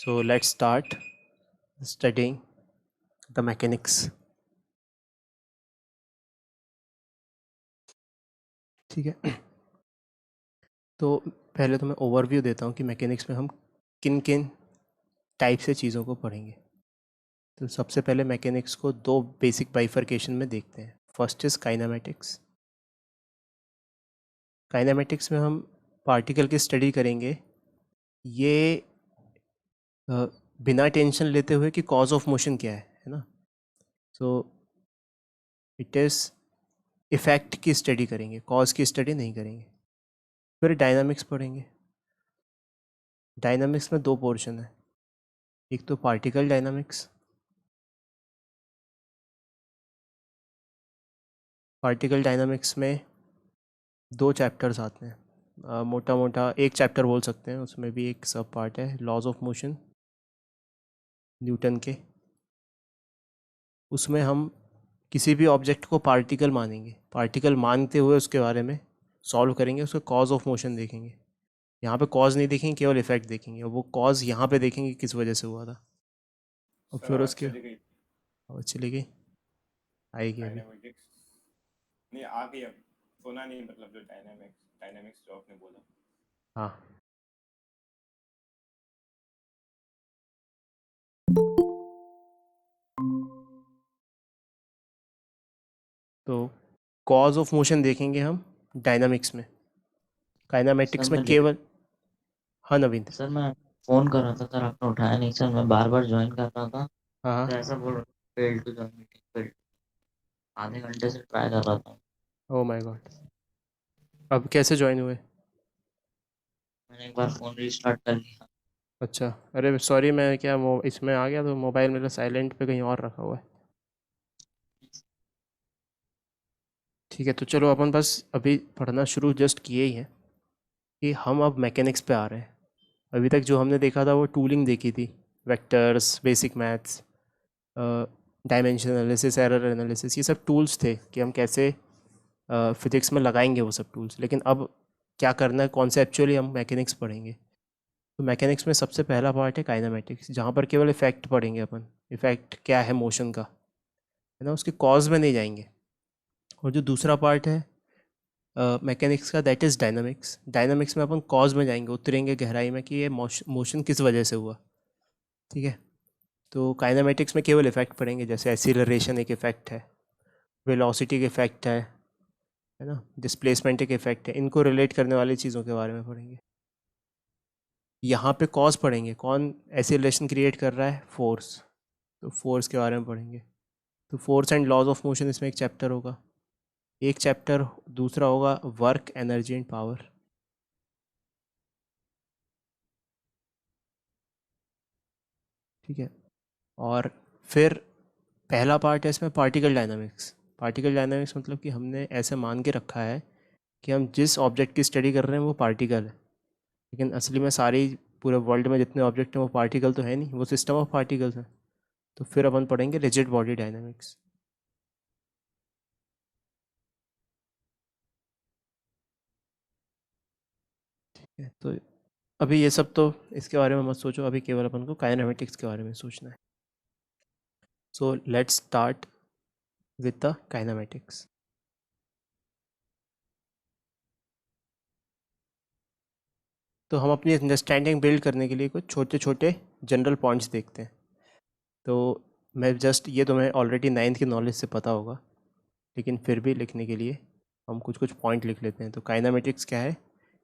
So let's start studying the mechanics. ठीक है, तो पहले तो मैं ओवरव्यू देता हूँ कि मैकेनिक्स में हम किन किन टाइप से चीज़ों को पढ़ेंगे। तो सबसे पहले मैकेनिक्स को दो बेसिक बाइफर्केशन में देखते हैं। First is kinematics. काइनामेटिक्स में हम पार्टिकल की स्टडी करेंगे, ये बिना टेंशन लेते हुए कि कॉज ऑफ मोशन क्या है ना। सो इट इज़ इफ़ेक्ट की स्टडी करेंगे, कॉज की स्टडी नहीं करेंगे। फिर डायनामिक्स पढ़ेंगे। डायनामिक्स में दो पोर्शन है, एक तो पार्टिकल डायनामिक्स। पार्टिकल डायनामिक्स में दो चैप्टर्स आते हैं, मोटा मोटा एक चैप्टर बोल सकते हैं, उसमें भी एक सब पार्ट है, लॉज ऑफ मोशन न्यूटन के। उसमें हम किसी भी ऑब्जेक्ट को पार्टिकल मानेंगे, पार्टिकल मानते हुए उसके बारे में सॉल्व करेंगे, उसका कॉज ऑफ मोशन देखेंगे। यहाँ पे कॉज नहीं देखेंगे, केवल इफेक्ट देखेंगे, और वो कॉज यहाँ पे देखेंगे किस वजह से हुआ था। और सर फिर आवाज़ उसके चली गई। चली गई, आएगी अभी। डायनामिक्स नहीं आ गई अब। सुना नहीं, मतलब जो डायनामिक्स डायनामिक्स जो आपने बोला। हाँ, तो कॉज ऑफ मोशन देखेंगे हम डायनामिक्स में। सर काइनामेटिक्स में मैं केवल, हाँ नवीन। सर मैं फोन कर रहा था सर, आपने उठाया नहीं सर। मैं बार बार ज्वाइन कर रहा था हाँ हाँ, तो ऐसा बोल रहा fail to join meeting, fail. आधे घंटे से ट्राई कर रहा था। Oh my god. अब कैसे ज्वाइन हुए? मैंने एक बार फोन रीस्टार्ट कर लिया। अच्छा, अरे सॉरी, मैं क्या इसमें आ गया तो मोबाइल मेरा साइलेंट पे कहीं और रखा हुआ है। ठीक है, तो चलो अपन बस अभी पढ़ना शुरू जस्ट किए ही हैं कि हम अब मैकेनिक्स पे आ रहे हैं। अभी तक जो हमने देखा था वो टूलिंग देखी थी, vectors, basic maths, dimension analysis, error analysis, ये सब टूल्स थे कि हम कैसे फिजिक्स में लगाएंगे वो सब टूल्स। लेकिन अब क्या करना है, कॉन्सेप्चुअली हम मैकेनिक्स पढ़ेंगे। तो मैकेनिक्स में सबसे पहला पार्ट है काइनेमेटिक्स, जहाँ पर केवल इफेक्ट पढ़ेंगे अपन। इफेक्ट क्या है मोशन का, है ना, उसके कॉज में नहीं जाएंगे। और जो दूसरा पार्ट है मैकेनिक्स का, दैट इज़ डायनामिक्स। डायनामिक्स में अपन कॉज में जाएंगे, उतरेंगे गहराई में कि ये मोशन किस वजह से हुआ। ठीक है, तो काइनेमेटिक्स में केवल इफेक्ट पढ़ेंगे, जैसे एक्सीलरेशन एक इफेक्ट है, वेलोसिटी एक इफेक्ट है ना, डिस्प्लेसमेंट एक इफेक्ट है। इनको रिलेट करने वाली चीज़ों के बारे में पढ़ेंगे। यहाँ पे कॉज पढ़ेंगे, कौन एक्सीलरेशन क्रिएट कर रहा है, फोर्स। तो फोर्स के बारे में पढ़ेंगे। तो force and laws of motion इसमें एक चैप्टर होगा। एक चैप्टर दूसरा होगा वर्क, एनर्जी एंड पावर। ठीक है, और फिर पहला पार्ट है इसमें पार्टिकल डायनामिक्स। पार्टिकल डायनामिक्स मतलब कि हमने ऐसे मान के रखा है कि हम जिस ऑब्जेक्ट की स्टडी कर रहे हैं वो पार्टिकल है, लेकिन असली में सारी पूरे वर्ल्ड में जितने ऑब्जेक्ट हैं वो पार्टिकल तो है नहीं, वो सिस्टम ऑफ पार्टिकल्स हैं। तो फिर अपन पढ़ेंगे रिजिड बॉडी डायनामिक्स। ठीक है, तो अभी ये सब तो इसके बारे में मत सोचो, अभी केवल अपन को काइनेमेटिक्स के बारे में सोचना है। So let's start with the kinematics. तो हम अपनी अंडरस्टैंडिंग बिल्ड करने के लिए कुछ छोटे छोटे जनरल पॉइंट्स देखते हैं। तो मैं जस्ट, ये तो मैं ऑलरेडी नाइन्थ की नॉलेज से पता होगा, लेकिन फिर भी लिखने के लिए हम कुछ कुछ पॉइंट लिख लेते हैं। तो काइनेमेटिक्स क्या है?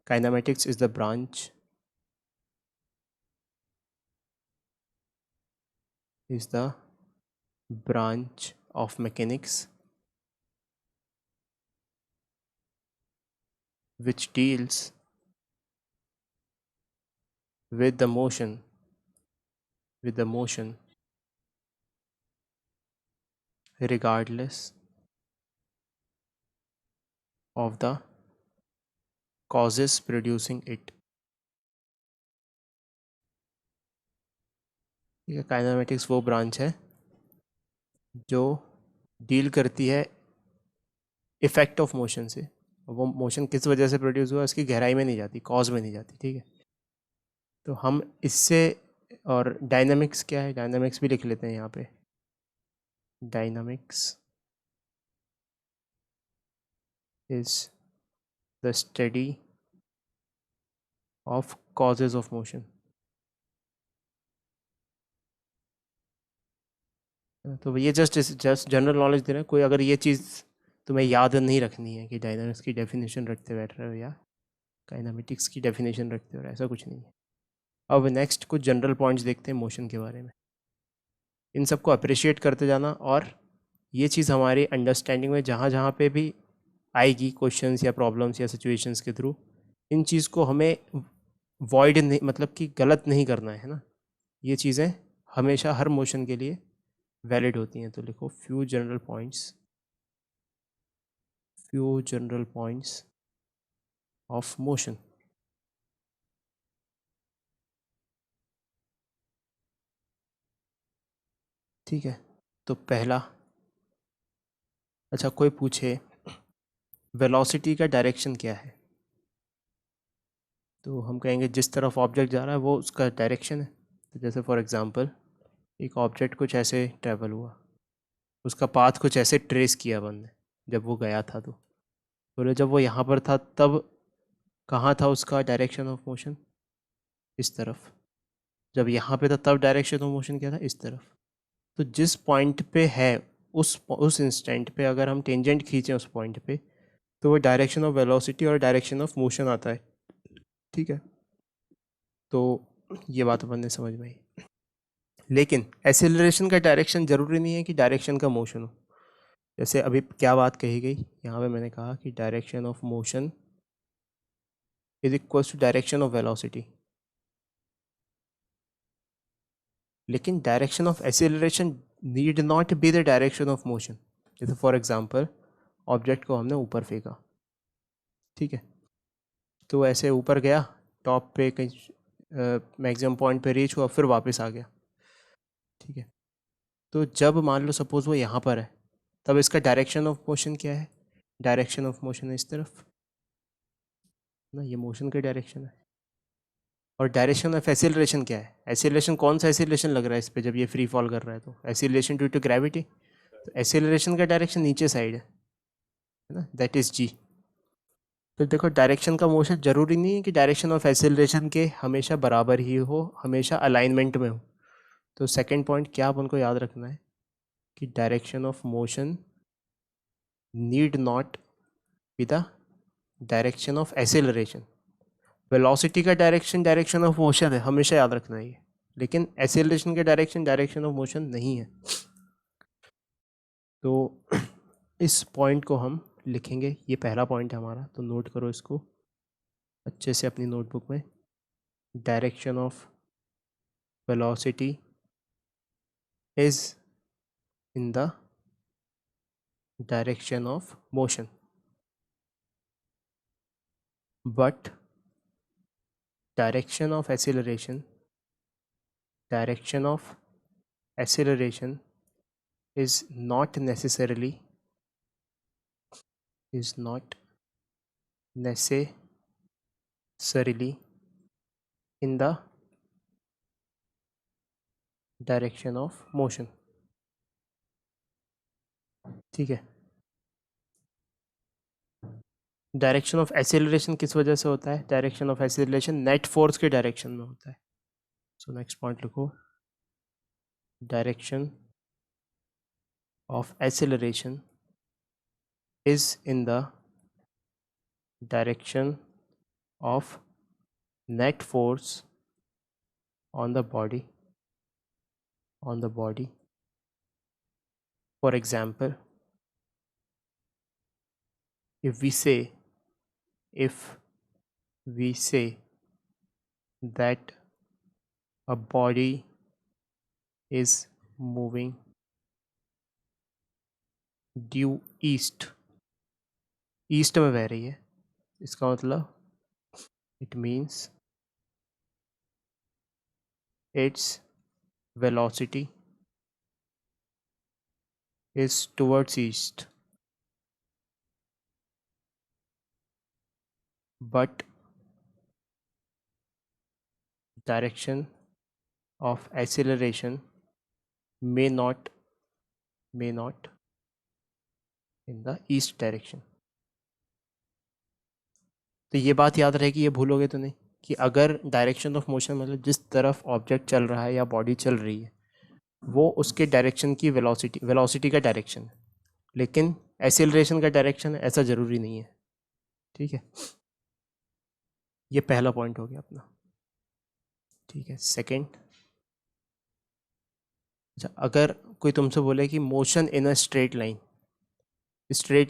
Kinematics is the branch, is the branch of mechanics which deals with the motion, with the motion regardless of the causes producing it. ठीक है, काइनेमेटिक्स वो ब्रांच है जो डील करती है इफ़ेक्ट ऑफ मोशन से। वो मोशन किस वजह से प्रोड्यूस हुआ इसकी गहराई में नहीं जाती, कॉज में नहीं जाती। ठीक है, तो हम इससे और डायनामिक्स क्या है, डायनामिक्स भी लिख लेते हैं यहाँ पे। Dynamics is the study of causes of motion. तो ये जस्ट जनरल नॉलेज दे रहे हैं। कोई अगर ये चीज़ तुम्हें याद नहीं रखनी है कि डायनामिक्स की डेफिनेशन रखते बैठ रहे हो या काइनेमेटिक्स की डेफिनेशन रखते हो, ऐसा कुछ नहीं है। अब नेक्स्ट कुछ जनरल पॉइंट्स देखते हैं मोशन के बारे में। इन सबको अप्रिशिएट करते जाना, और ये चीज़ हमारी अंडरस्टैंडिंग में जहाँ जहाँ पे भी आएगी क्वेश्चंस या प्रॉब्लम्स या सिचुएशंस के थ्रू, इन चीज़ को हमें वॉइड नहीं, मतलब कि गलत नहीं करना है ना। ये चीज़ें हमेशा हर मोशन के लिए वैलिड होती हैं। तो लिखो few general points of motion. ठीक है, तो पहला, अच्छा कोई पूछे वेलोसिटी का डायरेक्शन क्या है, तो हम कहेंगे जिस तरफ ऑब्जेक्ट जा रहा है वो उसका डायरेक्शन है। तो जैसे फॉर एग्जांपल एक ऑब्जेक्ट कुछ ऐसे ट्रैवल हुआ, उसका पाथ कुछ ऐसे ट्रेस किया अपन ने जब वो गया था, तो बोले जब वो यहाँ पर था तब कहाँ था उसका डायरेक्शन ऑफ मोशन, इस तरफ। जब यहाँ पे था तब डायरेक्शन ऑफ मोशन क्या था, इस तरफ। तो जिस पॉइंट पे है उस इंस्टेंट पे अगर हम टेंजेंट खींचें उस पॉइंट पे, तो वो डायरेक्शन ऑफ वेलोसिटी और डायरेक्शन ऑफ मोशन आता है। ठीक है, तो ये बात अपन ने समझ में आई। लेकिन एसिलरेशन का डायरेक्शन ज़रूरी नहीं है कि डायरेक्शन का मोशन हो। जैसे अभी क्या बात कही गई यहाँ पे, मैंने कहा कि direction of motion is equals to direction of velocity, लेकिन direction of acceleration need not be the direction of motion. जैसे फॉर एग्जांपल ऑब्जेक्ट को हमने ऊपर फेंका, ठीक है, तो ऐसे ऊपर गया, टॉप पे कहीं मैक्सिमम पॉइंट पे रीच हुआ, फिर वापस आ गया। ठीक है, तो जब मान लो सपोज वो यहाँ पर है, तब इसका डायरेक्शन ऑफ मोशन क्या है, डायरेक्शन ऑफ मोशन है इस तरफ ना, ये मोशन का डायरेक्शन है। और डायरेक्शन ऑफ एसिलरेशन क्या है, एसिलरेशन कौन सा एसिलरेशन लग रहा है इस पर जब ये फ्री फॉल कर रहा है, तो एसिलरेशन ड्यू टू ग्रेविटी। तो एसिलरेशन का डायरेक्शन नीचे साइड है ना, दैट इज जी। तो देखो डायरेक्शन का मोशन जरूरी नहीं है कि डायरेक्शन ऑफ एसिलरेशन के हमेशा बराबर ही हो, हमेशा अलाइनमेंट में हो। तो सेकंड पॉइंट क्या अपन को याद रखना है कि direction of motion need not be the direction of acceleration. Velocity का डायरेक्शन डायरेक्शन ऑफ मोशन है, हमेशा याद रखना है ये, लेकिन एसिलरेशन का डायरेक्शन डायरेक्शन ऑफ मोशन नहीं है। तो इस पॉइंट को हम लिखेंगे, ये पहला पॉइंट है हमारा, तो नोट करो इसको अच्छे से अपनी नोटबुक में। Direction of velocity is in the direction of motion, but direction of acceleration is not necessarily in the direction of motion। ठीक है, डायरेक्शन ऑफ एक्सेलरेशन किस वजह से होता है, direction of acceleration net force के डायरेक्शन में होता है। सो नेक्स्ट पॉइंट लिखो, direction of acceleration is in the direction of net force on the body for example, if we say that a body is moving due east में बह रही है, इसका मतलब it means its velocity is towards east, but direction of acceleration may not in the east direction. तो ये बात याद रहेगी, ये भूलोगे तो नहीं, कि अगर डायरेक्शन ऑफ मोशन मतलब जिस तरफ ऑब्जेक्ट चल रहा है या बॉडी चल रही है वो उसके डायरेक्शन की वेलोसिटी का डायरेक्शन है, लेकिन एक्सेलरेशन का डायरेक्शन ऐसा ज़रूरी नहीं है. ठीक है, ये पहला पॉइंट हो गया अपना. ठीक है, सेकंड, अच्छा अगर कोई तुमसे बोले कि motion in a straight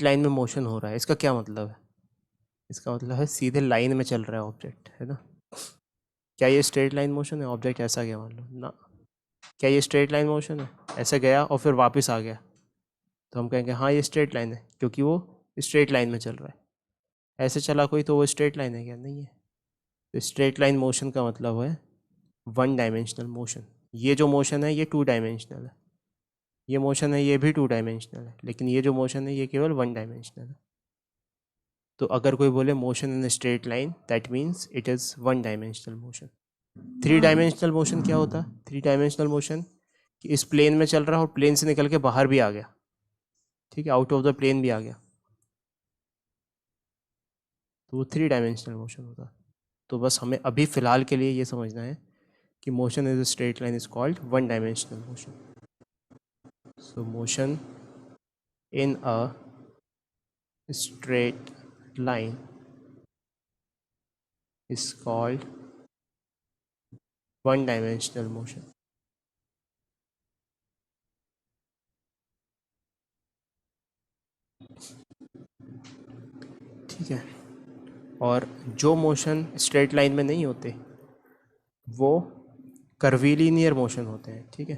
line में मोशन हो रहा है, इसका क्या मतलब है? इसका मतलब है सीधे लाइन में चल रहा है ऑब्जेक्ट, है ना. क्या ये स्ट्रेट लाइन मोशन है? ऑब्जेक्ट ऐसा गया मान लो ना. क्या ये स्ट्रेट लाइन मोशन है? ऐसे गया और फिर वापस आ गया, तो हम कहेंगे हाँ ये स्ट्रेट लाइन है, क्योंकि वो स्ट्रेट लाइन में चल रहा है. ऐसे चला कोई तो वो स्ट्रेट लाइन है क्या? नहीं है. तो स्ट्रेट लाइन मोशन का मतलब है वन डायमेंशनल मोशन. ये जो मोशन है ये टू डायमेंशनल है, ये मोशन है ये भी टू डायमेंशनल है, लेकिन ये जो मोशन है ये केवल वन डायमेंशनल है. तो अगर कोई बोले motion in straight line, that means it is one dimensional motion. Three dimensional motion क्या होता है? थ्री डायमेंशनल मोशन कि इस प्लेन में चल रहा है और प्लेन से निकल के बाहर भी आ गया. ठीक है, आउट ऑफ द प्लेन भी आ गया, तो वो थ्री डायमेंशनल मोशन होता है. तो बस हमें अभी फ़िलहाल के लिए ये समझना है कि motion is a straight line is called one dimensional motion. So motion in a straight line is called one dimensional motion. ठीक है, और जो मोशन स्ट्रेट लाइन में नहीं होते वो कर्वीलीनियर मोशन होते हैं. ठीक है,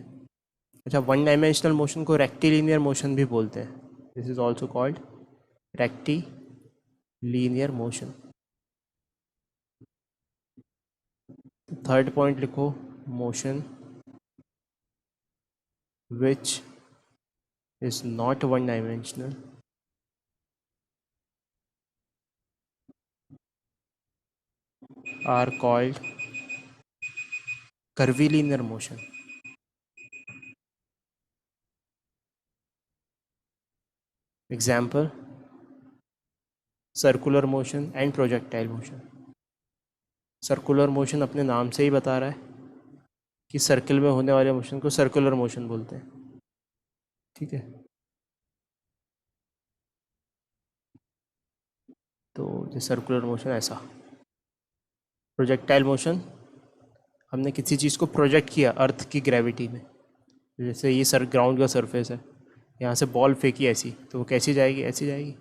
अच्छा वन डायमेंशनल मोशन को रेक्टिलीनियर मोशन भी बोलते हैं. This is also called rectilinear motion. Third point लिखो, motion which is not one dimensional are called curvilinear motion. Example, circular motion and projectile motion. Circular motion अपने नाम से ही बता रहा है कि सर्कल में होने वाले मोशन को सर्कुलर मोशन बोलते हैं. ठीक है, तो ये सर्कुलर मोशन ऐसा. प्रोजेक्टाइल मोशन, हमने किसी चीज़ को प्रोजेक्ट किया अर्थ की ग्रेविटी में. जैसे ये ग्राउंड का सरफेस है, यहाँ से बॉल फेंकी ऐसी, तो वो कैसी जाएगी? ऐसी जाएगी.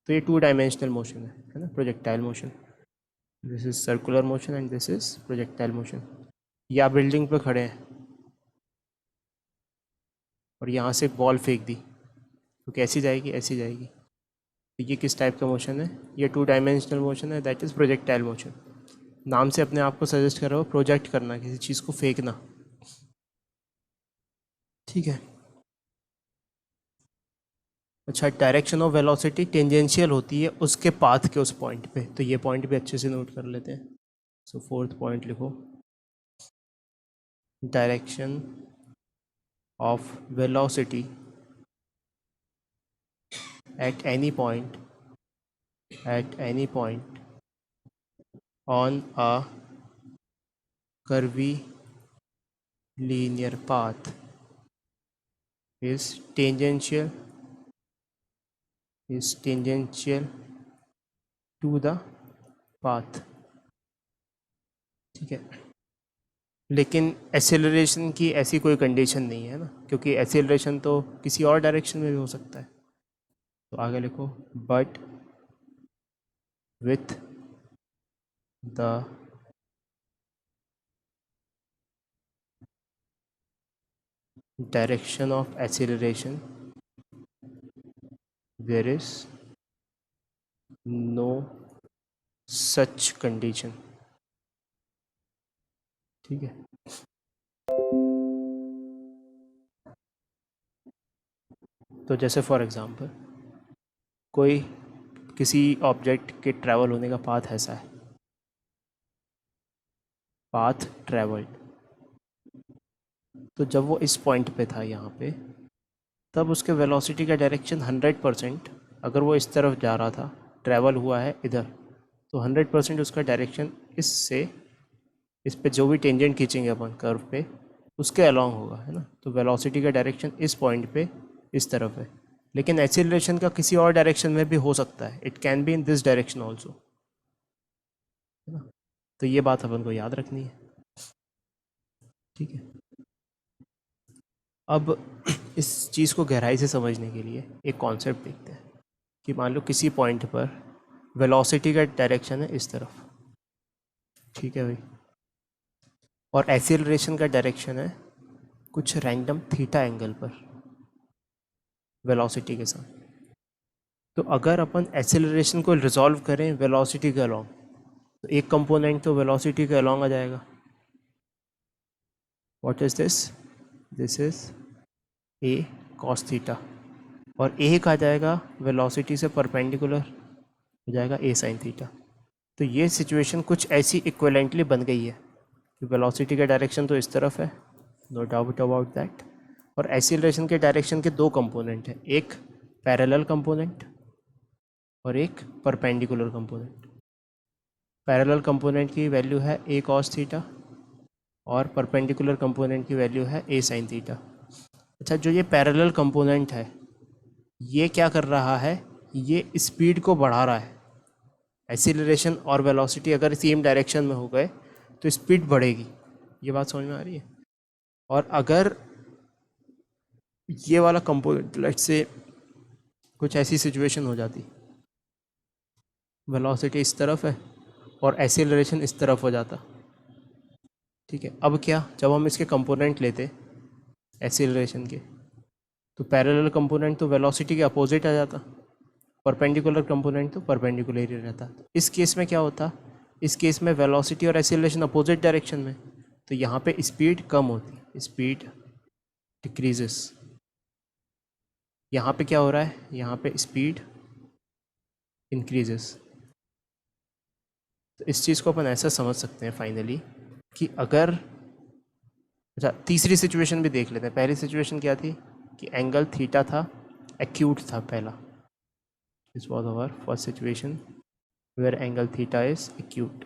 तो ये टू डायमेंशनल मोशन है ना, projectile motion. This is circular motion and this is projectile motion. या बिल्डिंग पे खड़े हैं और यहाँ से बॉल फेंक दी, तो कैसी जाएगी? ऐसी जाएगी. तो ये किस टाइप का मोशन है? ये टू डायमेंशनल मोशन है, दैट इज़ प्रोजेक्टाइल मोशन. नाम से अपने आप को सजेस्ट कर रहा हो, प्रोजेक्ट करना, किसी चीज़ को फेंकना. ठीक है, अच्छा डायरेक्शन ऑफ वेलोसिटी टेंजेंशियल होती है उसके पाथ के उस पॉइंट पे, तो ये पॉइंट भी अच्छे से नोट कर लेते हैं. सो फोर्थ पॉइंट लिखो, direction of velocity at any point on a curvilinear path is tangential to the path. ठीक है, लेकिन एक्सेलरेशन की ऐसी कोई कंडीशन नहीं है ना, क्योंकि एक्सेलरेशन तो किसी और डायरेक्शन में भी हो सकता है. तो आगे लिखो, but with the direction of acceleration there is no such condition. ठीक है, तो जैसे फॉर एग्जांपल कोई किसी ऑब्जेक्ट के ट्रैवल होने का पाथ ऐसा है, पाथ ट्रैवल्ड. तो जब वो इस पॉइंट पे था यहाँ पे, तब उसके वेलोसिटी का डायरेक्शन 100%, अगर वो इस तरफ जा रहा था, ट्रैवल हुआ है इधर, तो 100% उसका डायरेक्शन इससे, इस पे जो भी टेंजेंट खींचेंगे अपन कर्व पे, उसके अलॉन्ग होगा, है ना। तो वेलोसिटी का डायरेक्शन इस पॉइंट पे इस तरफ है, लेकिन एक्सीलरेशन का किसी और डायरेक्शन में भी हो सकता है, it can be in this direction also, है ना। तो ये बात अपन को याद रखनी है, ठीक है। अब इस चीज़ को गहराई से समझने के लिए एक कॉन्सेप्ट देखते हैं कि मान लो किसी पॉइंट पर वेलोसिटी का डायरेक्शन है इस तरफ, ठीक है भाई, और एक्सीलरेशन का डायरेक्शन है कुछ रैंडम थीटा एंगल पर वेलोसिटी के साथ। तो अगर अपन एक्सेलरेशन को रिजॉल्व करें वेलोसिटी के अलॉन्ग, तो एक कंपोनेंट तो वेलोसिटी के अलॉन्ग आ जाएगा। What is this? This is a cos theta, और एक आ जाएगा वेलोसिटी से परपेंडिकुलर, हो जाएगा ए साइन थीटा। तो ये सिचुएशन कुछ ऐसी इक्विवेलेंटली बन गई है कि वेलोसिटी का डायरेक्शन तो इस तरफ है, नो डाउट अबाउट दैट, और एक्सीलरेशन के डायरेक्शन के दो कंपोनेंट हैं, एक पैरेलल कंपोनेंट और एक परपेंडिकुलर कंपोनेंट। पैरेलल कंपोनेंट की वैल्यू है ए कॉस थीटा और परपेंडिकुलर कंपोनेंट की वैल्यू है ए साइन थीटा। अच्छा, जो ये पैरेलल कंपोनेंट है ये क्या कर रहा है, ये स्पीड को बढ़ा रहा है। एक्सीलरेशन और वेलोसिटी अगर सेम डायरेक्शन में हो गए तो स्पीड बढ़ेगी, ये बात समझ में आ रही है। और अगर ये वाला कंपोनेंट लेट्स से कुछ ऐसी सिचुएशन हो जाती, वेलोसिटी इस तरफ है और एक्सीलरेशन इस तरफ हो जाता, ठीक है। अब क्या, जब हम इसके कंपोनेंट लेते एक्सीलरेशन के, तो पैरेलल कंपोनेंट तो वेलोसिटी के अपोजिट आ जाता, परपेंडिकुलर कंपोनेंट तो परपेंडिकुलर ही रहता। इस केस में क्या होता, इस केस में वेलोसिटी और एक्सीलरेशन अपोजिट डायरेक्शन में, तो यहाँ पे स्पीड कम होती, स्पीड डिक्रीजेस। यहाँ पे क्या हो रहा है, यहाँ पे स्पीड इंक्रीजेस। तो इस चीज़ को अपन ऐसा समझ सकते हैं फाइनली कि अगर, अच्छा तीसरी सिचुएशन भी देख लेते हैं। पहली सिचुएशन क्या थी कि एंगल थीटा था, एक्यूट था पहला, this was our first situation where angle theta is acute.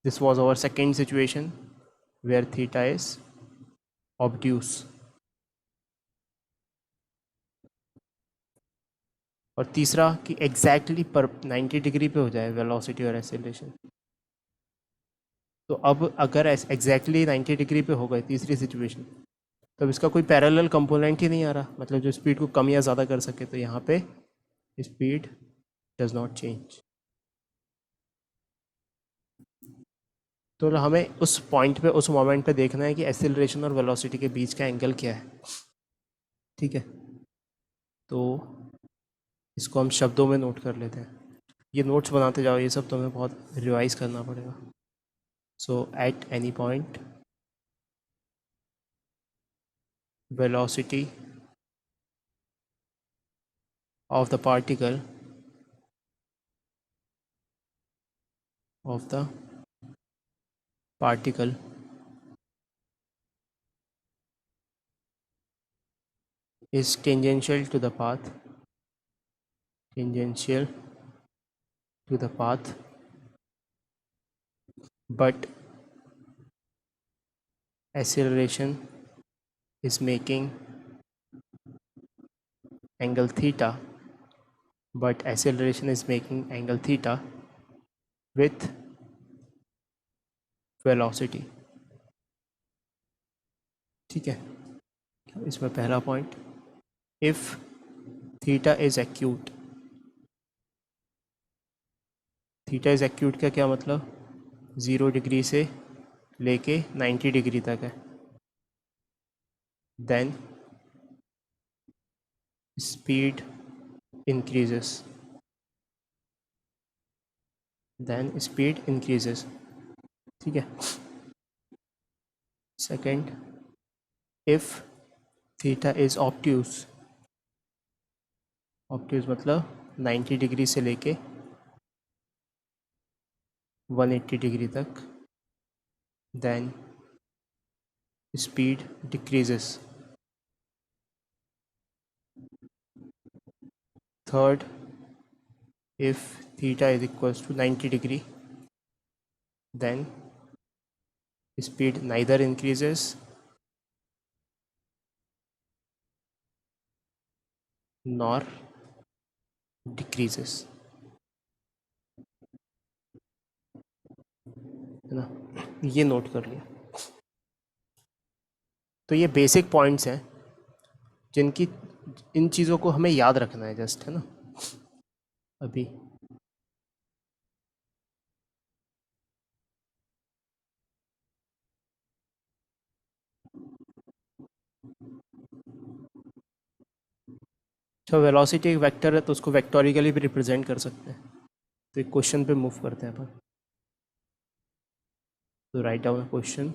This was our second situation where theta is obtuse. और तीसरा कि एग्जैक्टली पर 90 डिग्री पे हो जाए वेलोसिटी और एक्सेलरेशन। तो अब अगर एग्जैक्टली 90 डिग्री पे हो गए तीसरी सिचुएशन, तब इसका कोई पैरेलल कंपोनेंट ही नहीं आ रहा, मतलब जो स्पीड को कम या ज़्यादा कर सके, तो यहाँ पे स्पीड डज नॉट चेंज। तो हमें उस पॉइंट पे, उस मोमेंट पे देखना है कि एक्सेलरेशन और वेलोसिटी के बीच का एंगल क्या है, ठीक है। तो इसको हम शब्दों में नोट कर लेते हैं, ये नोट्स बनाते जाओ, ये सब तो हमें बहुत रिवाइज करना पड़ेगा। So at any point velocity of the particle of the particle is tangential to the path, tangential to the path, but acceleration is making angle theta, but acceleration is making angle theta with velocity, ठीक है। इसमें पहला point, if theta is acute, theta is acute का क्या मतलब, 0 degree से लेके 90 degree तक है, then speed increases, then speed increases, ठीक है। Second, if theta is obtuse, obtuse मतलब 90 डिग्री से लेके 180 डिग्री तक, then speed decreases. Third, if theta is equals to 90 degree, then speed neither increases nor decreases, है ना? ये नोट कर लिया। तो ये बेसिक पॉइंट्स हैं जिनकी इन चीज़ों को हमें याद रखना है जस्ट, है ना? अभी अच्छा, वेलोसिटी एक वेक्टर है तो उसको वेक्टोरिकली भी रिप्रेजेंट कर सकते हैं। तो एक क्वेश्चन पे मूव करते हैं अपन। तो write down question,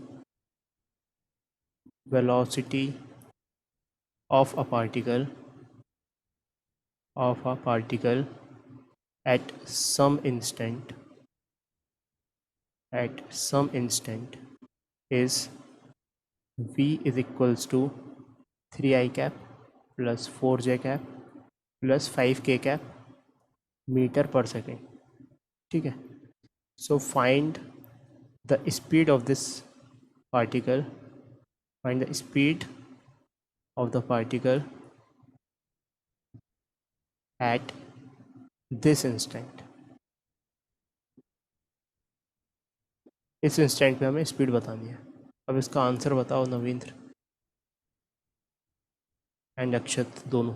velocity of a particle at some instant is v is equals to 3i cap plus 4j cap plus 5k cap meter per second, ठीक है? So find the speed of this particle, find the speed of the particle at this instant. इस instant पे हमें speed बतानी है। अब इसका answer बताओ नवींद्र एंड अक्षत दोनों।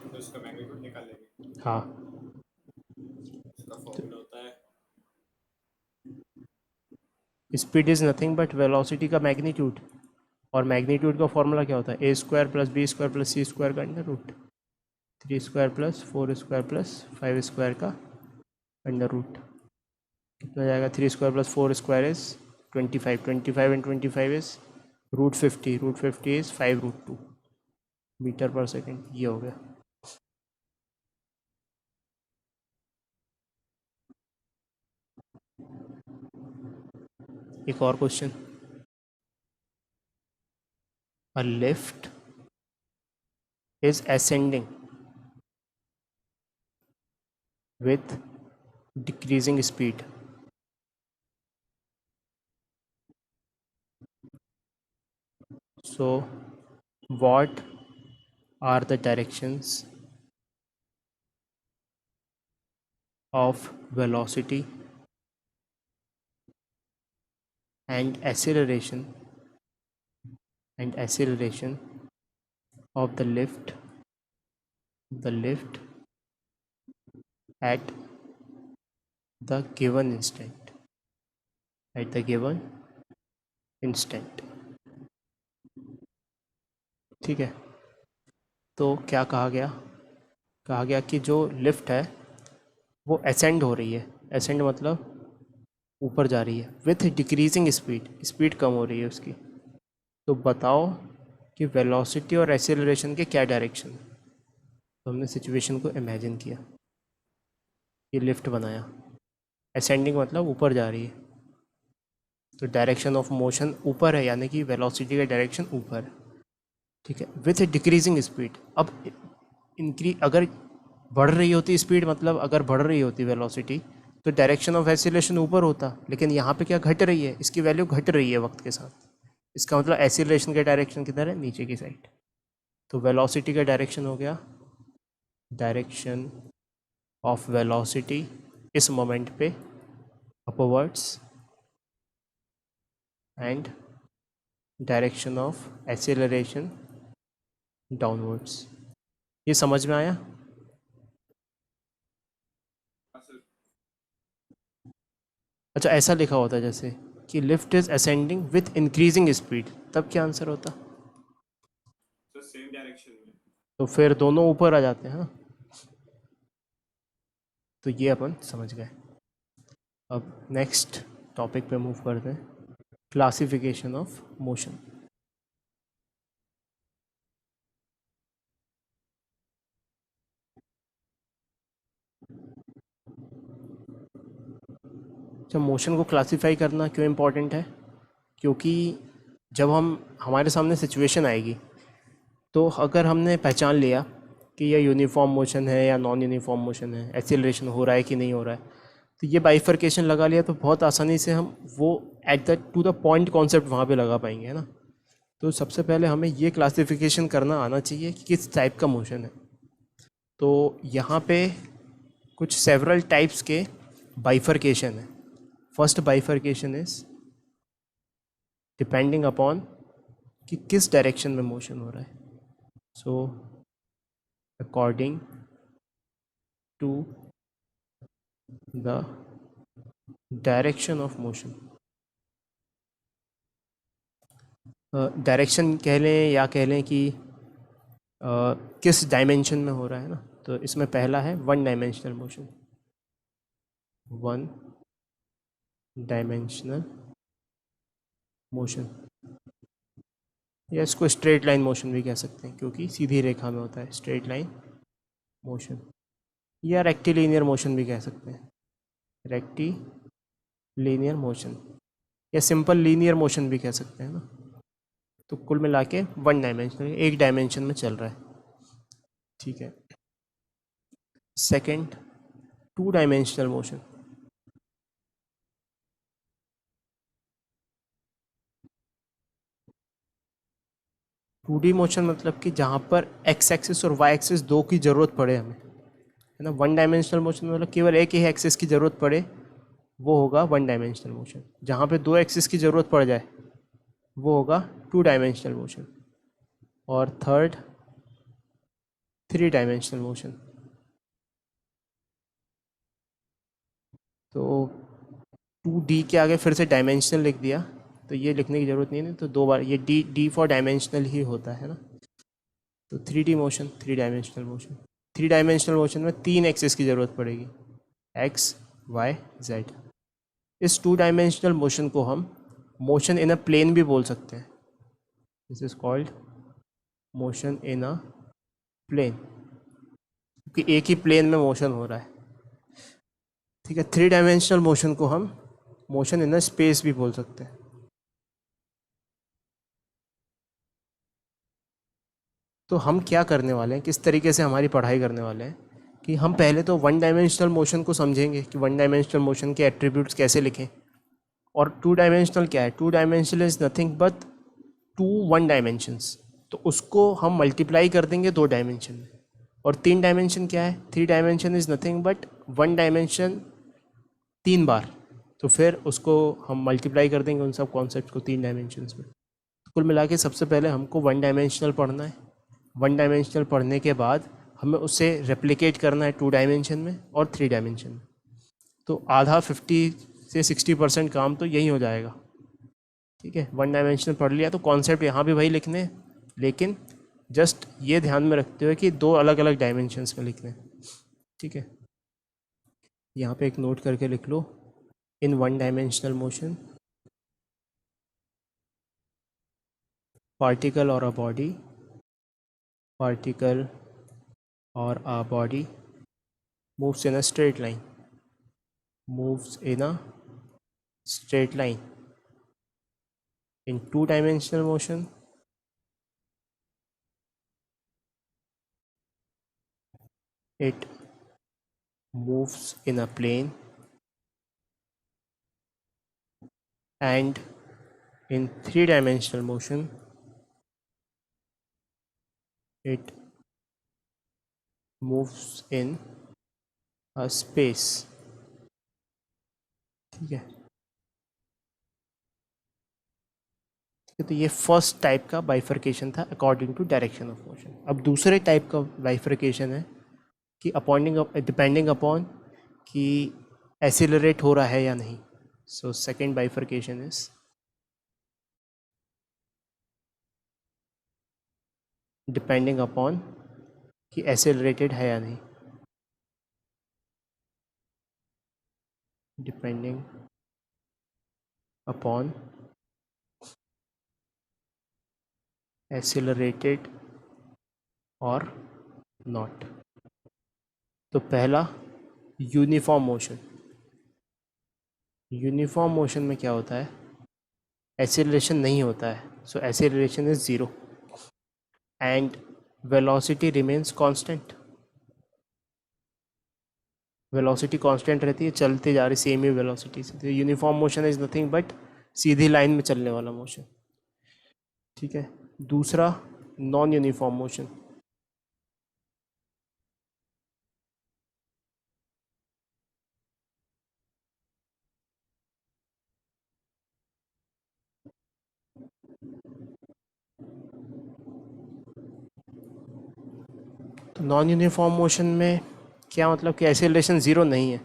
तो इसका मैग्नीट्यूड निकाल लेंगे। हाँ, इसका फॉर्मूला होता है speed is nothing but velocity का मैग्नीट्यूड, और मैग्नीट्यूड का फॉर्मूला क्या होता है? A square plus B square plus C square का under root, 3 square plus 4 square plus 5 square का अंडर रूट। कितना जाएगा? 3 square plus 4 square is 25, 25 and 25 is root 50, root 50 is 5√2 metre per second. ये हो गया। एक और question, a lift is ascending with decreasing speed. So what are the directions of velocity and acceleration of the lift at the given instant, ठीक है? तो क्या कहा गया कि जो लिफ्ट है वो असेंड हो रही है। असेंड मतलब ऊपर जा रही है विथ डिक्रीजिंग स्पीड कम हो रही है उसकी। तो बताओ कि वेलोसिटी और एक्सेलरेशन के क्या डायरेक्शन है। तो हमने सिचुएशन को इमेजिन किया, ये लिफ्ट बनाया, असेंडिंग मतलब ऊपर जा रही है, तो डायरेक्शन ऑफ मोशन ऊपर है, यानी कि वेलोसिटी का डायरेक्शन ऊपर है, ठीक है? With decreasing speed. अब अगर बढ़ रही होती स्पीड, मतलब अगर बढ़ रही होती वेलोसिटी, तो डायरेक्शन ऑफ एक्सीलरेशन ऊपर होता, लेकिन यहाँ पे क्या घट रही है? इसकी वैल्यू घट रही है वक्त के साथ। इसका मतलब एक्सीलरेशन का डायरेक्शन किधर है? नीचे की साइड। तो वेलोसिटी का डायरेक्शन हो गया, डायरेक्शन ऑफ वेलोसिटी इस मोमेंट पे upwards, and direction of acceleration downwards. ये समझ में आया? अच्छा, ऐसा लिखा होता है जैसे कि lift is ascending with increasing speed, तब क्या आंसर होता? तो सेम डायरेक्शन में। तो फिर दोनों ऊपर आ जाते हैं, हाँ? तो ये अपन समझ गए। अब नेक्स्ट टॉपिक पे मूव करते हैं, क्लासिफिकेशन ऑफ मोशन। जब मोशन को क्लासीफाई करना क्यों इम्पोर्टेंट है, क्योंकि जब हमारे सामने सिचुएशन आएगी तो अगर हमने पहचान लिया कि यह यूनिफॉर्म मोशन है या नॉन यूनिफॉर्म मोशन है, एक्सीलरेशन हो रहा है कि नहीं हो रहा है, तो ये बाइफर्केशन लगा लिया तो बहुत आसानी से हम वो at the two the point concept वहाँ पे लगा पाएंगे, है ना। तो सबसे पहले हमें ये क्लासिफिकेशन करना आना चाहिए कि किस टाइप का मोशन है। तो यहाँ पे कुछ सेवरल टाइप्स के बाइफर्केशन है। First bifurcation is depending upon कि किस डायरेक्शन में मोशन हो रहा है। So according to the direction of motion, direction कह लें या कह लें कि किस डायमेंशन में हो रहा है ना। तो इसमें पहला है one dimensional motion. One dimensional motion, या इसको स्ट्रेट लाइन मोशन भी कह सकते हैं क्योंकि सीधी रेखा में होता है, स्ट्रेट लाइन मोशन, या रेक्टिलीनियर मोशन भी कह सकते हैं, रेक्टिलीनियर मोशन, या सिंपल लीनियर मोशन भी कह सकते हैं ना। तो कुल मिला के वन डायमेंशनल, एक डायमेंशन में चल रहा है, ठीक है। Second, two dimensional motion. Two D motion मतलब कि जहाँ पर एक्स एक्सिस और वाई एक्सिस दो की ज़रूरत पड़े हमें, है ना। वन डायमेंशनल मोशन मतलब केवल एक ही एक्सिस की ज़रूरत पड़े, वो होगा वन डायमेंशनल मोशन। जहाँ पे दो एक्सिस की ज़रूरत पड़ जाए वो होगा टू डायमेंशनल मोशन। और थर्ड, थ्री डायमेंशनल मोशन। तो टू डी के आगे फिर से डायमेंशनल लिख दिया, तो ये लिखने की ज़रूरत नहीं है, तो दो बार ये डी फॉर डायमेंशनल ही होता है ना। तो three D motion, three dimensional motion. Three dimensional motion में तीन एक्सिस की ज़रूरत पड़ेगी, एक्स वाई जेड। इस टू डायमेंशनल मोशन को हम मोशन इन अ प्लेन भी बोल सकते हैं। This is called motion in a plane, क्योंकि एक ही प्लेन में मोशन हो रहा है, ठीक है। थ्री डायमेंशनल मोशन को हम मोशन इन अ स्पेस भी बोल सकते हैं। तो हम क्या करने वाले हैं, किस तरीके से हमारी पढ़ाई करने वाले हैं कि हम पहले तो वन डायमेंशनल मोशन को समझेंगे कि वन डायमेंशनल मोशन के एट्रीब्यूट्स कैसे लिखें, और टू डायमेंशनल क्या है। Two dimensional is nothing but two one dimensions, तो उसको हम मल्टीप्लाई कर देंगे दो डायमेंशन में। और तीन डायमेंशन क्या है, three dimension is nothing but one dimension तीन बार, तो फिर उसको हम मल्टीप्लाई कर देंगे उन सब कॉन्सेप्ट को तीन डायमेंशंस में। तो कुल मिला के सबसे पहले हमको वन डायमेंशनल पढ़ना है। वन डायमेंशनल पढ़ने के बाद हमें उसे रेप्लिकेट करना है टू डायमेंशन में और थ्री डायमेंशन में। तो आधा 50 से 60% काम तो यही हो जाएगा, ठीक है। वन डायमेंशनल पढ़ लिया तो कॉन्सेप्ट यहाँ भी वही लिखने, लेकिन जस्ट ये ध्यान में रखते हुए कि दो अलग अलग डायमेंशंस में लिखने, ठीक है। यहाँ पे एक नोट करके लिख लो, in one dimensional motion particle or a body, particle or a body moves in a straight line, moves in a straight line. In two-dimensional motion, it moves in a plane, and in three-dimensional motion, it moves in a space, ठीक है। तो ये first type का bifurcation था according to direction of motion. अब दूसरे type का bifurcation है कि डिपेंडिंग अपॉन कि एक्सीलरेट हो रहा है या नहीं। So second bifurcation is depending upon कि एक्सेलरेटेड है या नहीं, डिपेंडिंग अपॉन एक्सेलरेटेड और नॉट। तो पहला यूनिफॉर्म मोशन, यूनिफॉर्म मोशन में क्या होता है, एक्सेलरेशन नहीं होता है, so acceleration is 0 and velocity remains constant. Velocity constant रहती है, चलते जा रही सेम ही वेलोसिटी से। तो uniform motion is nothing but Sidhi line में चलने वाला मोशन। ठीक है। दूसरा नॉन यूनिफॉर्म मोशन। तो नॉन यूनिफॉर्म मोशन में क्या मतलब कि एक्सेलरेशन ज़ीरो नहीं है।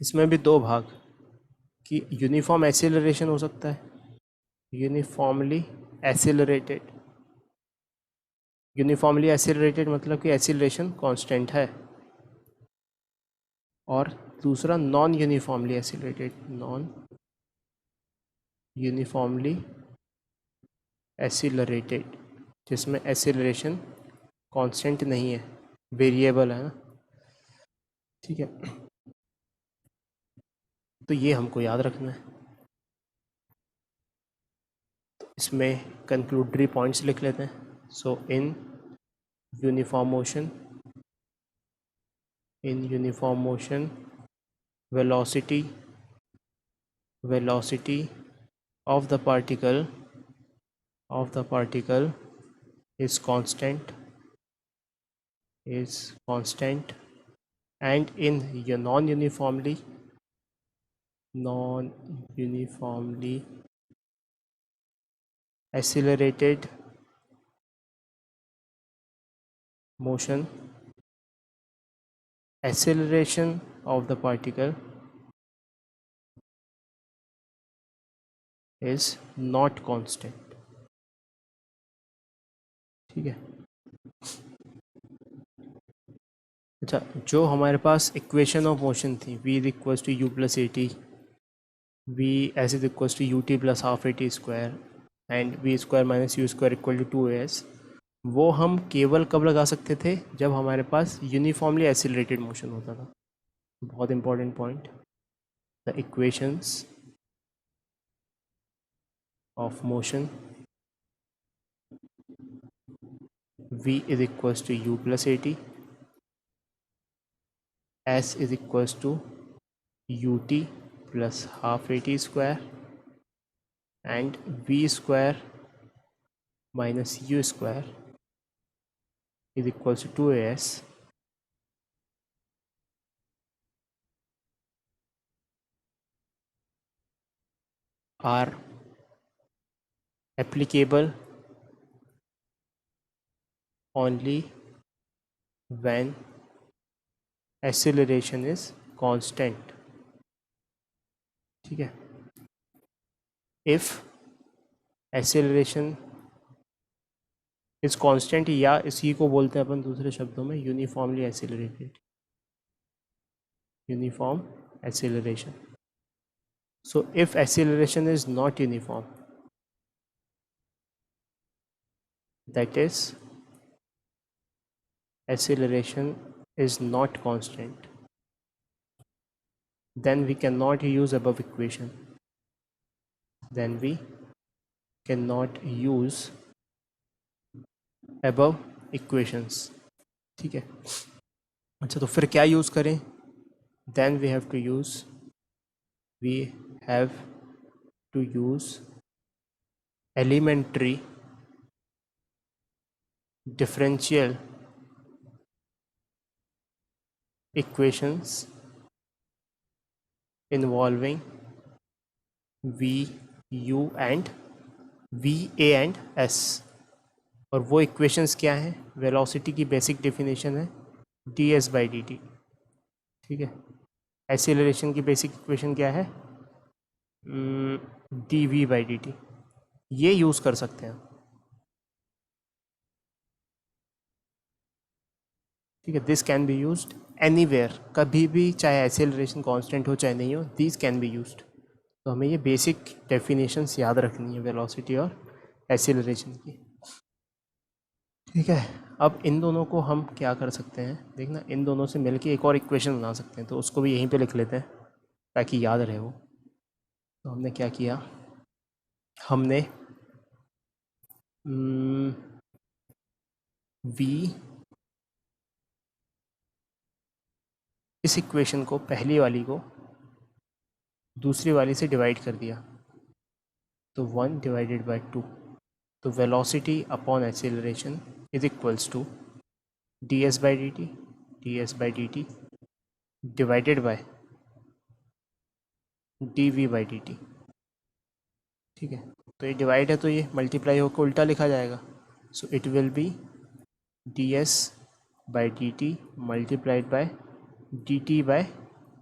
इसमें भी दो भाग कि यूनिफॉर्म एक्सेलरेशन हो सकता है, यूनिफॉर्मली एक्सेलरेटेड। यूनिफॉर्मली एक्सेलरेटेड मतलब कि एक्सेलरेशन कांस्टेंट है। और दूसरा non uniformly accelerated, non uniformly accelerated, जिसमें एक्सेलरेशन कांस्टेंट नहीं है, वेरिएबल है ना। ठीक है, तो ये हमको याद रखना है। तो इसमें कंक्लूडरी पॉइंट्स लिख लेते हैं। So in uniform motion, in uniform motion, velocity of the particle is constant, and in non-uniformly accelerated motion, acceleration of the particle is not constant। ठीक है। अच्छा, जो हमारे पास इक्वेशन ऑफ मोशन थी, v is equal to U plus A T, V S is equal to U T plus half A T square and V square minus U square equal to 2as, वो हम केवल कब लगा सकते थे, जब हमारे पास यूनिफॉर्मली एक्सिलरेटेड मोशन होता था। बहुत important point, the equations of motion v is equal to U plus A T, s is equal to U T plus half A T square and v square minus U square is equals to 2as are applicable only when acceleration is constant। ठीक है। if acceleration is constant, या इसी को बोलते हैं अपन दूसरे शब्दों में uniformly accelerated, uniform acceleration. so if acceleration is not uniform, that is acceleration is not constant, then we cannot use above equation, then we cannot use above equations। ठीक है। अच्छा, तो फिर क्या यूज़ करें, then we have to use elementary differential equations involving v, u and v, a and s। और वो equations क्या हैं, वेलोसिटी की बेसिक डेफिनेशन है ds बाई डी टी। ठीक है। एक्सेलरेशन की बेसिक इक्वेशन क्या है, D we by D T. ये यूज़ कर सकते हैं। ठीक है। This can be used anywhere, कभी भी, चाहे एक्सेलरेशन कांस्टेंट हो चाहे नहीं हो, दिस कैन बी यूज्ड। तो हमें ये बेसिक डेफिनेशंस याद रखनी है वेलोसिटी और एक्सेलरेशन की। ठीक है। अब इन दोनों को हम क्या कर सकते हैं, देखना, इन दोनों से मिलके एक और इक्वेशन बना सकते हैं, तो उसको भी यहीं पे लिख लेते हैं ताकि याद रहे वो। तो हमने क्या किया, हमने v इस इक्वेशन को पहली वाली को दूसरी वाली से डिवाइड कर दिया, तो 1 डिवाइडेड बाय 2, तो velocity upon acceleration is equals to ds by D T divided by dv by D T. ठीक है, तो ये डिवाइड है तो ये मल्टीप्लाई होकर उल्टा लिखा जाएगा, so it will be ds by D T multiplied by dt by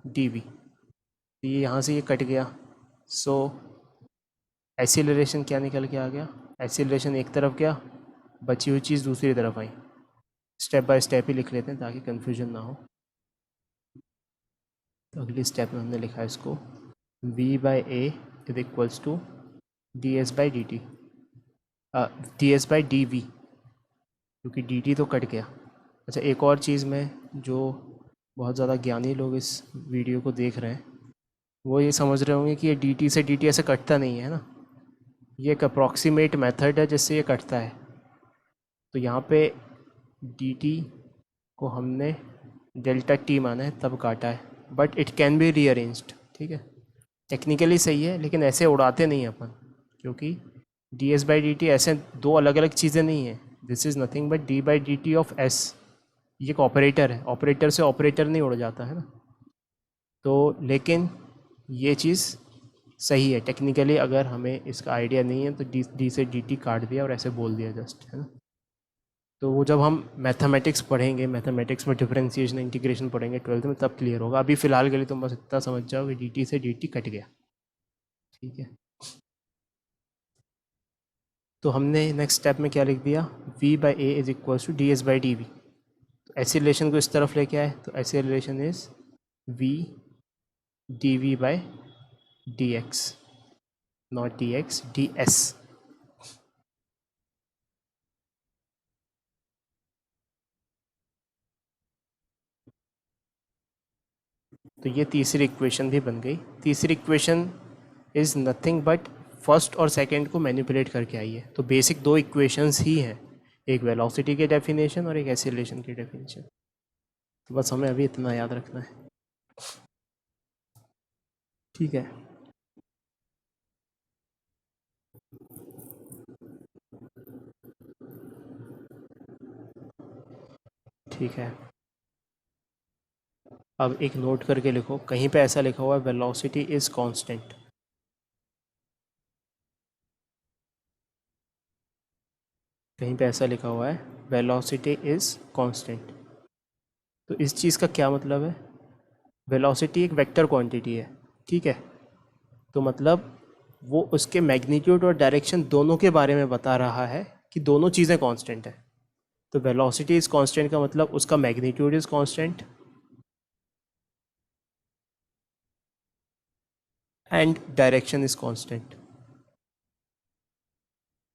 dv। तो ये यहाँ से ये कट गया, सो एक्सीलरेशन क्या निकल के आ गया, एक्सीलरेशन एक तरफ गया, बची हुई चीज़ दूसरी तरफ आई। स्टेप बाय स्टेप ही लिख लेते हैं ताकि कन्फ्यूजन ना हो। तो अगली स्टेप में हमने लिखा है इसको v by A is equals to ds by D T, ds by D V, क्योंकि डी टी तो कट गया। अच्छा, एक और चीज़ में जो बहुत ज़्यादा ज्ञानी लोग इस वीडियो को देख रहे हैं वो ये समझ रहे होंगे कि ये डी टी से डी टी ऐसे कटता नहीं है ना, ये एक अप्रॉक्सीमेट मेथड है जिससे ये कटता है। तो यहाँ पे डी टी को हमने डेल्टा टी माना है तब काटा है, but it can B rearranged. ठीक है, टेक्निकली सही है, लेकिन ऐसे उड़ाते नहीं अपन, क्योंकि D s by D T ऐसे दो अलग अलग चीज़ें नहीं हैं। This is nothing but D by D T of S, ये एक ऑपरेटर है, ऑपरेटर से ऑपरेटर नहीं उड़ जाता है ना। तो लेकिन ये चीज़ सही है टेक्निकली, अगर हमें इसका आइडिया नहीं है तो डी से डी टी काट दिया और ऐसे बोल दिया जस्ट, है ना। तो वो जब हम मैथमेटिक्स पढ़ेंगे, मैथमेटिक्स में डिफरेंशिएशन इंटीग्रेशन पढ़ेंगे 12th में, तब क्लियर होगा। अभी फ़िलहाल के लिए तुम बस इतना समझ जाओ कि डी टी से डी टी कट गया। ठीक है, तो हमने नेक्स्ट स्टेप में क्या लिख दिया, v by A is equal to d s by D v. तो एक्सीलरेशन को इस तरफ लेके आए, तो acceleration is v d we by d x, not d x, d s. तो ये तीसरी इक्वेशन भी बन गई। तीसरी equation is nothing but first और सेकंड को मैनिपुलेट करके आई है। तो बेसिक दो इक्वेशंस ही हैं, एक वेलोसिटी के डेफिनेशन और एक एक्सीलरेशन की डेफिनेशन। तो बस हमें अभी इतना याद रखना है। ठीक है, ठीक है। अब एक नोट करके लिखो, कहीं पे ऐसा लिखा हुआ है वेलोसिटी इज़ कांस्टेंट। कहीं पे ऐसा लिखा हुआ है वेलोसिटी इज़ कांस्टेंट। तो इस चीज़ का क्या मतलब है, वेलोसिटी एक वेक्टर क्वांटिटी है। ठीक है, तो मतलब वो उसके मैग्नीट्यूड और डायरेक्शन दोनों के बारे में बता रहा है कि दोनों चीज़ें कांस्टेंट है। तो वेलोसिटी इज़ कांस्टेंट का मतलब उसका magnitude is constant and direction is constant.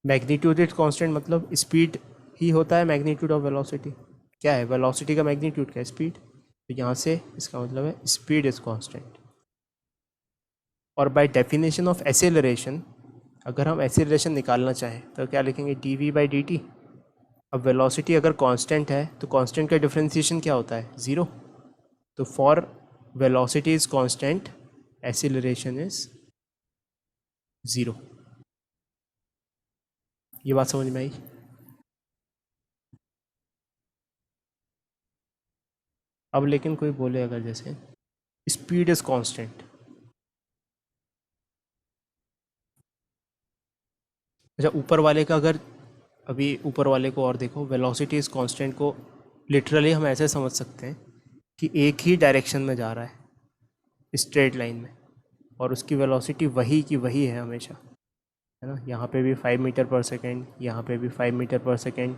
Magnitude is constant मतलब स्पीड ही होता है मैग्नीट्यूड ऑफ वेलोसिटी। क्या है वेलोसिटी का मैग्नीट्यूड, क्या है स्पीड। तो यहाँ से इसका मतलब है स्पीड इज कांस्टेंट। और बाय डेफिनेशन ऑफ एक्सेलरेशन, अगर हम एक्सेलरेशन निकालना चाहें तो क्या लिखेंगे, d we by D t. अब वेलोसिटी अगर कांस्टेंट है तो कांस्टेंट का डिफरेंशिएशन क्या होता है, ज़ीरो। तो for velocity is constant, acceleration is zero. ये बात समझ में आई। अब लेकिन कोई बोले अगर जैसे स्पीड इज कांस्टेंट, अच्छा ऊपर वाले का अगर, अभी ऊपर वाले को और देखो, वेलोसिटी इज कांस्टेंट को लिटरली हम ऐसे समझ सकते हैं कि एक ही डायरेक्शन में जा रहा है स्ट्रेट लाइन में, और उसकी वेलोसिटी वही की वही है हमेशा, है ना। यहाँ पे भी 5 मीटर पर सेकेंड, यहाँ पे भी 5 मीटर पर सेकेंड,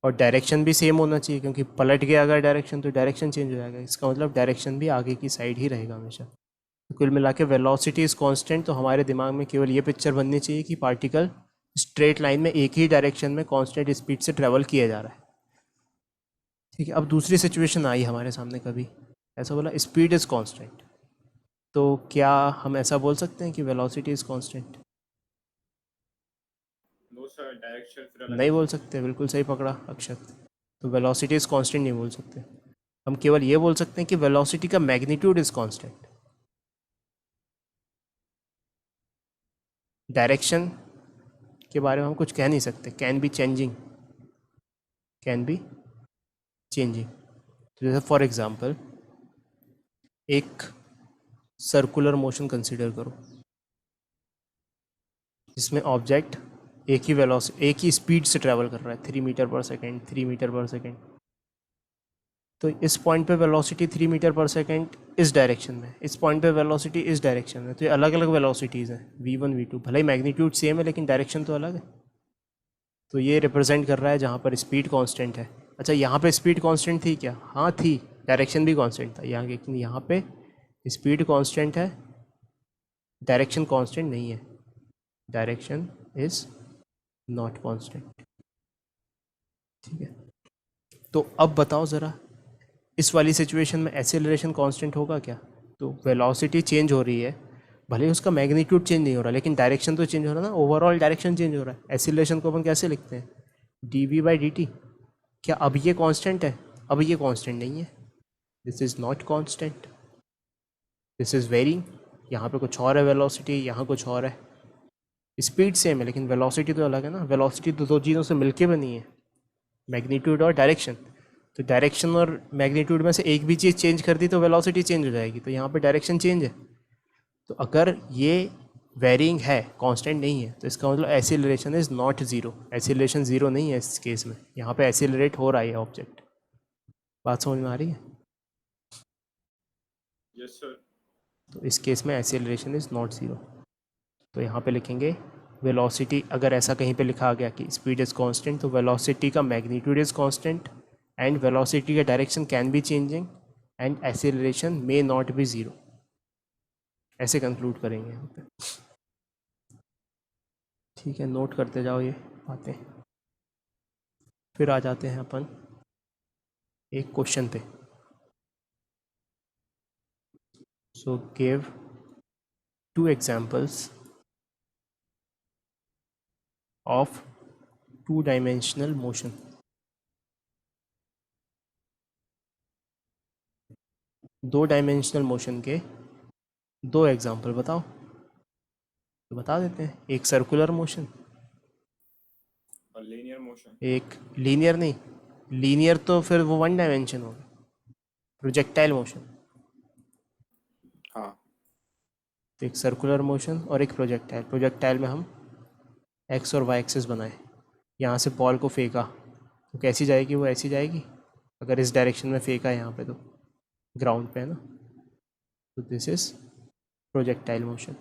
और डायरेक्शन भी सेम होना चाहिए, क्योंकि पलट गया अगर डायरेक्शन तो डायरेक्शन चेंज हो जाएगा। इसका मतलब डायरेक्शन भी आगे की साइड ही रहेगा हमेशा। तो कुल मिला के वेलोसिटी इज़ कांस्टेंट, तो हमारे दिमाग में केवल ये पिक्चर बननी चाहिए कि पार्टिकल स्ट्रेट लाइन में एक ही डायरेक्शन में कांस्टेंट स्पीड से ट्रेवल किया जा रहा है। ठीक है, अब दूसरी सिचुएशन आई हमारे सामने, कभी ऐसा बोला स्पीड इज़ कांस्टेंट, तो क्या हम ऐसा बोल सकते हैं कि velocity is constant? No sir, direction फिर अलग नहीं हो बोल सकता सकते, बिल्कुल सही पकड़ा अक्षत। तो वेलोसिटी इज़ कांस्टेंट नहीं बोल सकते, हम केवल ये बोल सकते हैं कि वेलोसिटी का मैग्नीट्यूड इज़ कांस्टेंट। डायरेक्शन के बारे में हम कुछ कह नहीं सकते, can be changing, can be changing. तो जैसे फॉर एग्जांपल एक सर्कुलर मोशन कंसीडर करो जिसमें ऑब्जेक्ट एक ही स्पीड से ट्रैवल कर रहा है, 3 metre per second, 3 metre per second. तो इस पॉइंट पे वेलोसिटी 3 मीटर पर सेकेंड इस डायरेक्शन में, इस पॉइंट पे वेलोसिटी इस डायरेक्शन में। तो ये अलग अलग वेलोसिटीज़ हैं, v1 v2, भले ही मैग्नीट्यूड सेम है लेकिन डायरेक्शन तो अलग है। तो ये रिप्रेजेंट कर रहा है जहाँ पर स्पीड कांस्टेंट है। अच्छा, यहाँ पे स्पीड कांस्टेंट थी क्या? हाँ थी, डायरेक्शन भी कांस्टेंट था यहाँ, लेकिन यहाँ पे स्पीड कांस्टेंट है, डायरेक्शन कांस्टेंट नहीं है। Direction is not constant. ठीक है, तो अब बताओ ज़रा, इस वाली सिचुएशन में एक्सेलरेशन कांस्टेंट होगा क्या? तो वेलोसिटी चेंज हो रही है, भले ही उसका मैग्नीट्यूड चेंज नहीं हो रहा, लेकिन डायरेक्शन तो चेंज हो रहा है ना, ओवरऑल डायरेक्शन चेंज हो रहा है। एक्सेलरेशन को अपन कैसे लिखते हैं? dv/dt। क्या अब ये कांस्टेंट है? अब ये कांस्टेंट नहीं है, this is not constant, this is varying. यहाँ पे कुछ और है वेलोसिटी, यहाँ कुछ और है। स्पीड सेम है लेकिन वेलोसिटी तो अलग है ना। वेलोसिटी तो दो चीज़ों से मिलके बनी है, मैग्नीट्यूड और डायरेक्शन। तो डायरेक्शन और मैग्नीट्यूड में से एक भी चीज़ चेंज कर दी तो वेलोसिटी चेंज हो जाएगी, तो यहाँ पे डायरेक्शन चेंज है। तो अगर ये वेरिंग है, कांस्टेंट नहीं है, तो इसका मतलब acceleration is not zero. Acceleration zero नहीं है इस केस में, यहाँ पे एक्सीलरेट हो रहा है ऑब्जेक्ट। बात समझ में आ रही है? Yes sir. तो इस केस में एक्सीलरेशन इज़ नॉट ज़ीरो। तो यहाँ पे लिखेंगे वेलोसिटी, अगर ऐसा कहीं पे लिखा गया कि स्पीड इज़ कांस्टेंट, तो वेलोसिटी का magnitude is constant and velocity का direction can be changing and acceleration may not be zero. ऐसे कंक्लूड करेंगे यहाँ पे। ठीक है, नोट करते जाओ ये बातें। फिर आ जाते हैं अपन एक क्वेश्चन पे। So give 2 examples of 2 dimensional motion. दो डायमेंशनल मोशन के 2 एग्जांपल बताओ। तो बता देते हैं, एक सर्कुलर मोशन, और लीनियर मोशन। एक लीनियर नहीं, लीनियर तो फिर वो 1 डायमेंशन होगा, प्रोजेक्टाइल मोशन। हाँ। तो एक सर्कुलर मोशन और एक प्रोजेक्टाइल। प्रोजेक्टाइल में हम एक्स और वाई एक्सिस बनाए, यहाँ से बॉल को फेंका तो कैसी जाएगी? वो ऐसी जाएगी। अगर इस डायरेक्शन में फेंका है यहाँ पे, तो ग्राउंड पे है ना, तो दिस इज प्रोजेक्टाइल मोशन।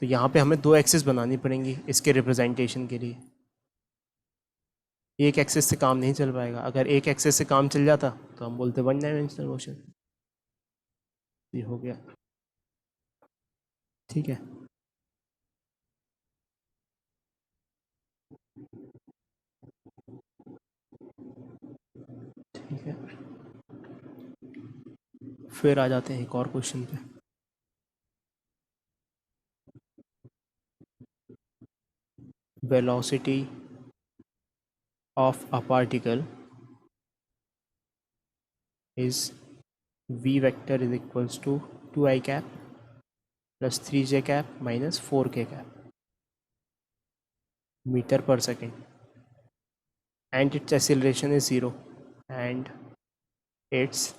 तो यहाँ पे हमें 2 एक्सिस बनानी पड़ेंगी इसके रिप्रेजेंटेशन के लिए। एक एक्सिस से काम नहीं चल पाएगा, अगर एक एक्सिस से काम चल जाता तो हम बोलते 1 डायमेंशनल मोशन। ये हो गया, ठीक है। ठीक है, फिर आ जाते हैं एक और क्वेश्चन पे। Velocity of a particle is v vector is equals to 2i cap plus 3j cap minus 4k cap meter per second, and its acceleration is 0, and its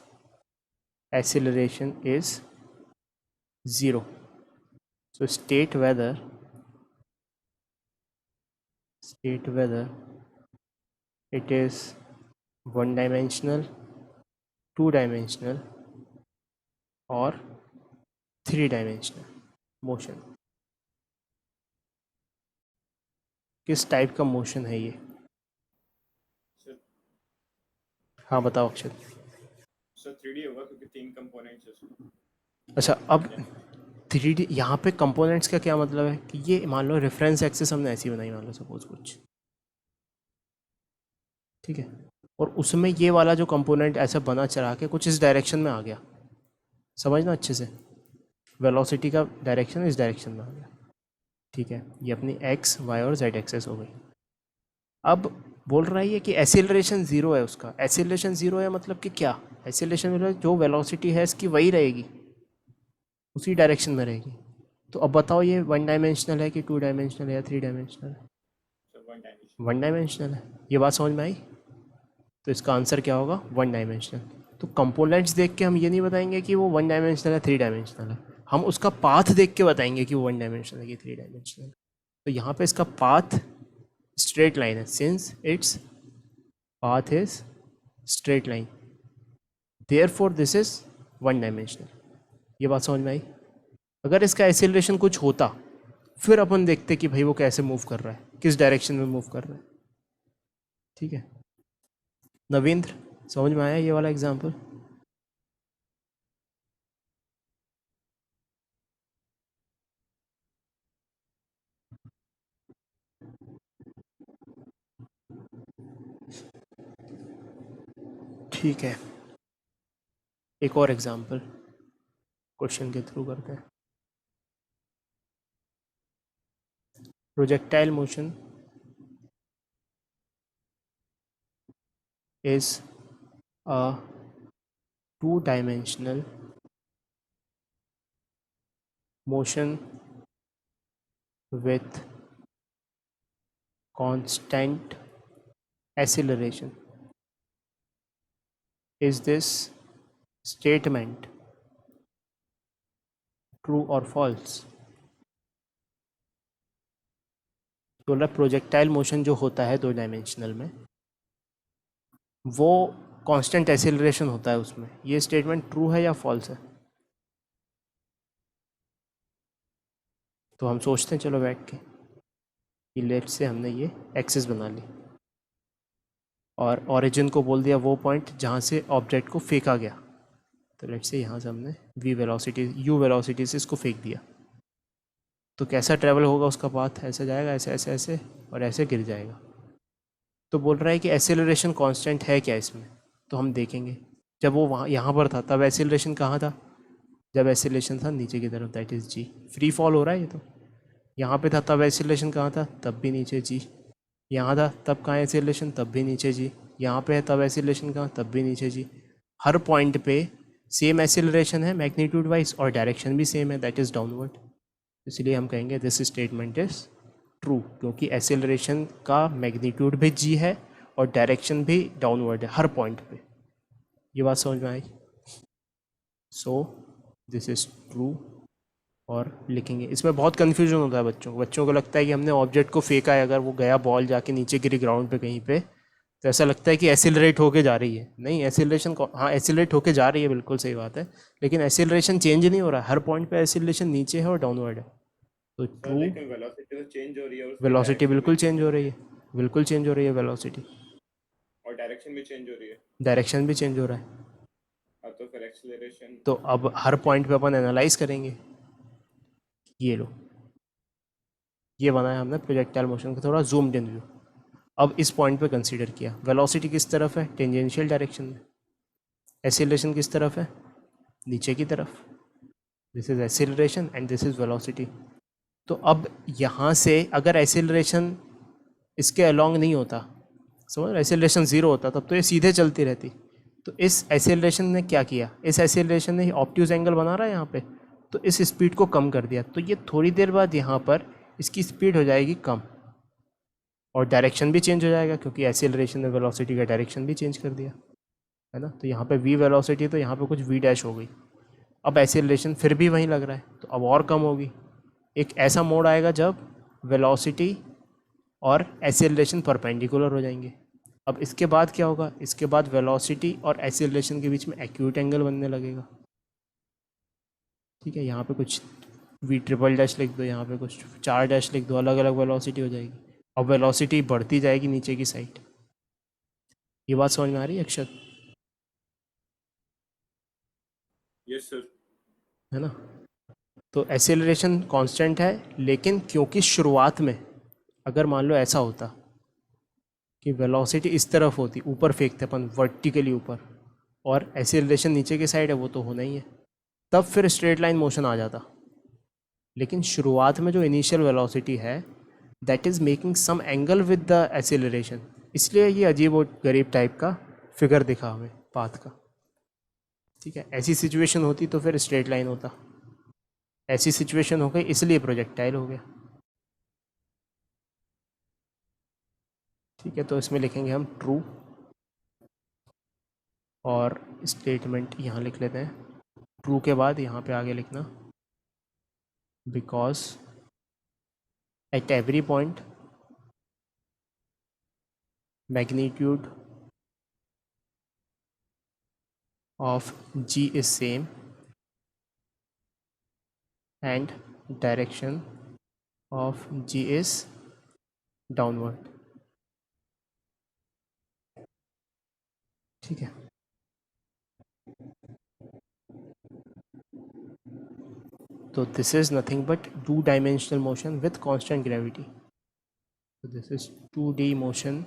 acceleration is 0. So state whether it is 1 dimensional, 2 dimensional or 3 dimensional motion। किस type का motion है ये? Sir हाँ बताओ अक्षत। Sir 3D होगा क्योंकि 3 components है उसमें। अच्छा, अब 3D यहाँ पे कंपोनेंट्स का क्या मतलब है कि ये मान लो रेफरेंस एक्सिस हमने ऐसी बनाई, मान लो सपोज कुछ, ठीक है, और उसमें ये वाला जो कंपोनेंट ऐसा बना चढ़ा के कुछ इस डायरेक्शन में आ गया, समझना अच्छे से, वेलोसिटी का डायरेक्शन इस डायरेक्शन में आ गया, ठीक है। ये अपनी एक्स वाई और जेड एक्सेस हो गई। अब बोल रहा है ये कि एसिलरेशन ज़ीरो है उसका। एसिलरेशन ज़ीरो है मतलब कि क्या, एसिलरेशन मतलब जो वेलोसिटी है इसकी वही रहेगी, उसी डायरेक्शन में रहेगी। तो अब बताओ ये वन डायमेंशनल है कि टू डायमेंशनल है या थ्री डायमेंशनल है? So one dimension. One dimensional है। ये बात समझ में आई? तो इसका आंसर क्या होगा? One dimensional. तो कंपोनेंट्स देख के हम ये नहीं बताएंगे कि वो वन डायमेंशनल है थ्री डायमेंशनल है, हम उसका पाथ देख के बताएंगे कि वो वन डायमेंशनल है कि थ्री डायमेंशनल है। तो यहाँ पे इसका पाथ स्ट्रेट लाइन है, since its path is straight line, therefore this is one dimensional. ये बात समझ में आई? अगर इसका एक्सेलरेशन कुछ होता फिर अपन देखते कि भाई वो कैसे मूव कर रहा है, किस डायरेक्शन में मूव कर रहा है, ठीक है। नवींद्र, समझ में आया ये वाला एग्जांपल? ठीक है, एक और एग्जांपल क्वेश्चन के थ्रू करते हैं। Projectile motion is a two-dimensional motion with constant acceleration. Is this statement true or false? तो प्रोजेक्टाइल मोशन जो होता है दो डायमेंशनल में, वो कांस्टेंट एक्सेलरेशन होता है उसमें, ये स्टेटमेंट ट्रू है या फॉल्स है? तो हम सोचते हैं, चलो बैठ के, कि लेफ्ट से हमने ये एक्सिस बना ली और ओरिजिन को बोल दिया वो पॉइंट जहाँ से ऑब्जेक्ट को फेंका गया। तो लेट्स से यहाँ से हमने v वेलोसिटी u वेलोसिटी से इसको फेंक दिया, तो कैसा ट्रैवल होगा उसका पाथ? ऐसे जाएगा, ऐसे ऐसे ऐसे और ऐसे गिर जाएगा। तो बोल रहा है कि एक्सेलरेशन कांस्टेंट है क्या इसमें? तो हम देखेंगे, जब वो वहाँ यहाँ पर था तब एक्सेलरेशन कहाँ था? जब एक्सेलरेशन था नीचे की तरफ, that is g। Free fall हो रहा है ये तो। यहाँ पे था तब एक्सेलरेशन कहाँ था? तब भी नीचे g। यहाँ था तब कहाँ एक्सेलरेशन? तब भी नीचे g। यहाँ पे है तब एक्सेलरेशन कहाँ? तब भी नीचे g। हर पॉइंट पे सेम एक्सेलरेशन है मैग्नीट्यूड वाइज और डायरेक्शन भी सेम है, दैट इज़ डाउनवर्ड। इसलिए हम कहेंगे दिस स्टेटमेंट इज ट्रू, क्योंकि एक्सेलरेशन का मैग्नीट्यूड भी g है और डायरेक्शन भी डाउनवर्ड है हर पॉइंट पे। ये बात समझ में आई? So this is true. और लिखेंगे, इसमें बहुत कन्फ्यूजन होता है बच्चों को लगता है कि हमने ऑब्जेक्ट को फेंका है, अगर वो गया बॉल जाके नीचे गिरी ग्राउंड पे कहीं पे, तो ऐसा लगता है कि एक्सेलरेट होके जा रही है। नहीं, एक्सेलरेशन हाँ एक्सेलरेट होके जा रही है, बिल्कुल सही बात है, लेकिन एक्सेलरेशन चेंज नहीं हो रहा है, हर पॉइंट पे एक्सेलरेशन नीचे है और डाउनवर्ड है। तो ट्रू, लेकिन वेलोसिटी तो चेंज हो रही है, उसकी वेलोसिटी direction बिल्कुल भी चेंज हो रही है, बिल्कुल चेंज हो रही है वेलोसिटी, और डायरेक्शन भी चेंज हो रही है। डायरेक्शन भी चेंज हो रहा है। हाँ, तो फिर एक्सेलरेशन तो अब हर पॉइंट पे अपन एनालाइज करेंगे। ये लो, ये बनाया हमने प्रोजेक्टाइल मोशन का थोड़ा जूम्ड इन व्यू। अब इस पॉइंट पे कंसीडर किया, वेलोसिटी किस तरफ है? टेंजेंशियल डायरेक्शन में। एक्सेलरेशन किस तरफ है? नीचे की तरफ। This is acceleration and this is velocity. तो अब यहाँ से अगर एक्सेलरेशन इसके अलोंग नहीं होता, समझ, एक्सेलरेशन ज़ीरो होता, तब तो ये सीधे चलती रहती। तो इस एक्सेलरेशन ने क्या किया? इस एक्सेलरेशन ने ऑब्ट्यूज एंगल बना रहा है यहाँ पे, तो इस स्पीड को कम कर दिया। तो ये थोड़ी देर बाद यहाँ पर इसकी स्पीड हो जाएगी कम और डायरेक्शन भी चेंज हो जाएगा, क्योंकि एक्सेलरेशन ने वेलोसिटी का डायरेक्शन भी चेंज कर दिया, है ना। तो यहाँ पे v वेलोसिटी, तो यहाँ पे कुछ v डैश हो गई। अब एक्सेलरेशन फिर भी वहीं लग रहा है, तो अब और कम होगी। एक ऐसा मोड आएगा जब वेलोसिटी और एक्सेलरेशन परपेंडिकुलर हो जाएंगे। अब इसके बाद क्या होगा? इसके बाद वेलोसिटी और एक्सेलरेशन के बीच में एक्यूट एंगल बनने लगेगा, ठीक है। यहाँ पे कुछ v ट्रिपल डैश लिख दो, यहाँ पे कुछ 4 डैश लिख दो, अलग अलग वेलोसिटी हो जाएगी। अब वेलोसिटी बढ़ती जाएगी नीचे की साइड। ये बात समझ में आ रही है अक्षत? Yes sir. है ना। तो एक्सेलरेशन कांस्टेंट है, लेकिन क्योंकि शुरुआत में अगर मान लो ऐसा होता कि वेलोसिटी इस तरफ होती, ऊपर फेंकते अपन वर्टिकली ऊपर, और एक्सेलरेशन नीचे की साइड है, वो तो होना ही है, तब फिर स्ट्रेट लाइन मोशन आ जाता। लेकिन शुरुआत में जो इनिशियल वेलोसिटी है that is making some angle with the acceleration, इसलिए ये अजीब और गरीब टाइप का फिगर दिखा हमें पाथ का। ठीक है, ऐसी सिचुएशन होती तो फिर स्ट्रेट लाइन होता, ऐसी सिचुएशन हो गई इसलिए प्रोजेक्टाइल हो गया। ठीक है, तो इसमें लिखेंगे हम ट्रू और स्टेटमेंट यहाँ लिख लेते हैं। ट्रू के बाद यहाँ पे आगे लिखना because at every point magnitude of g is same and direction of g is downward। ठीक है, तो this is nothing but 2-dimensional motion with constant gravity। so this is 2D motion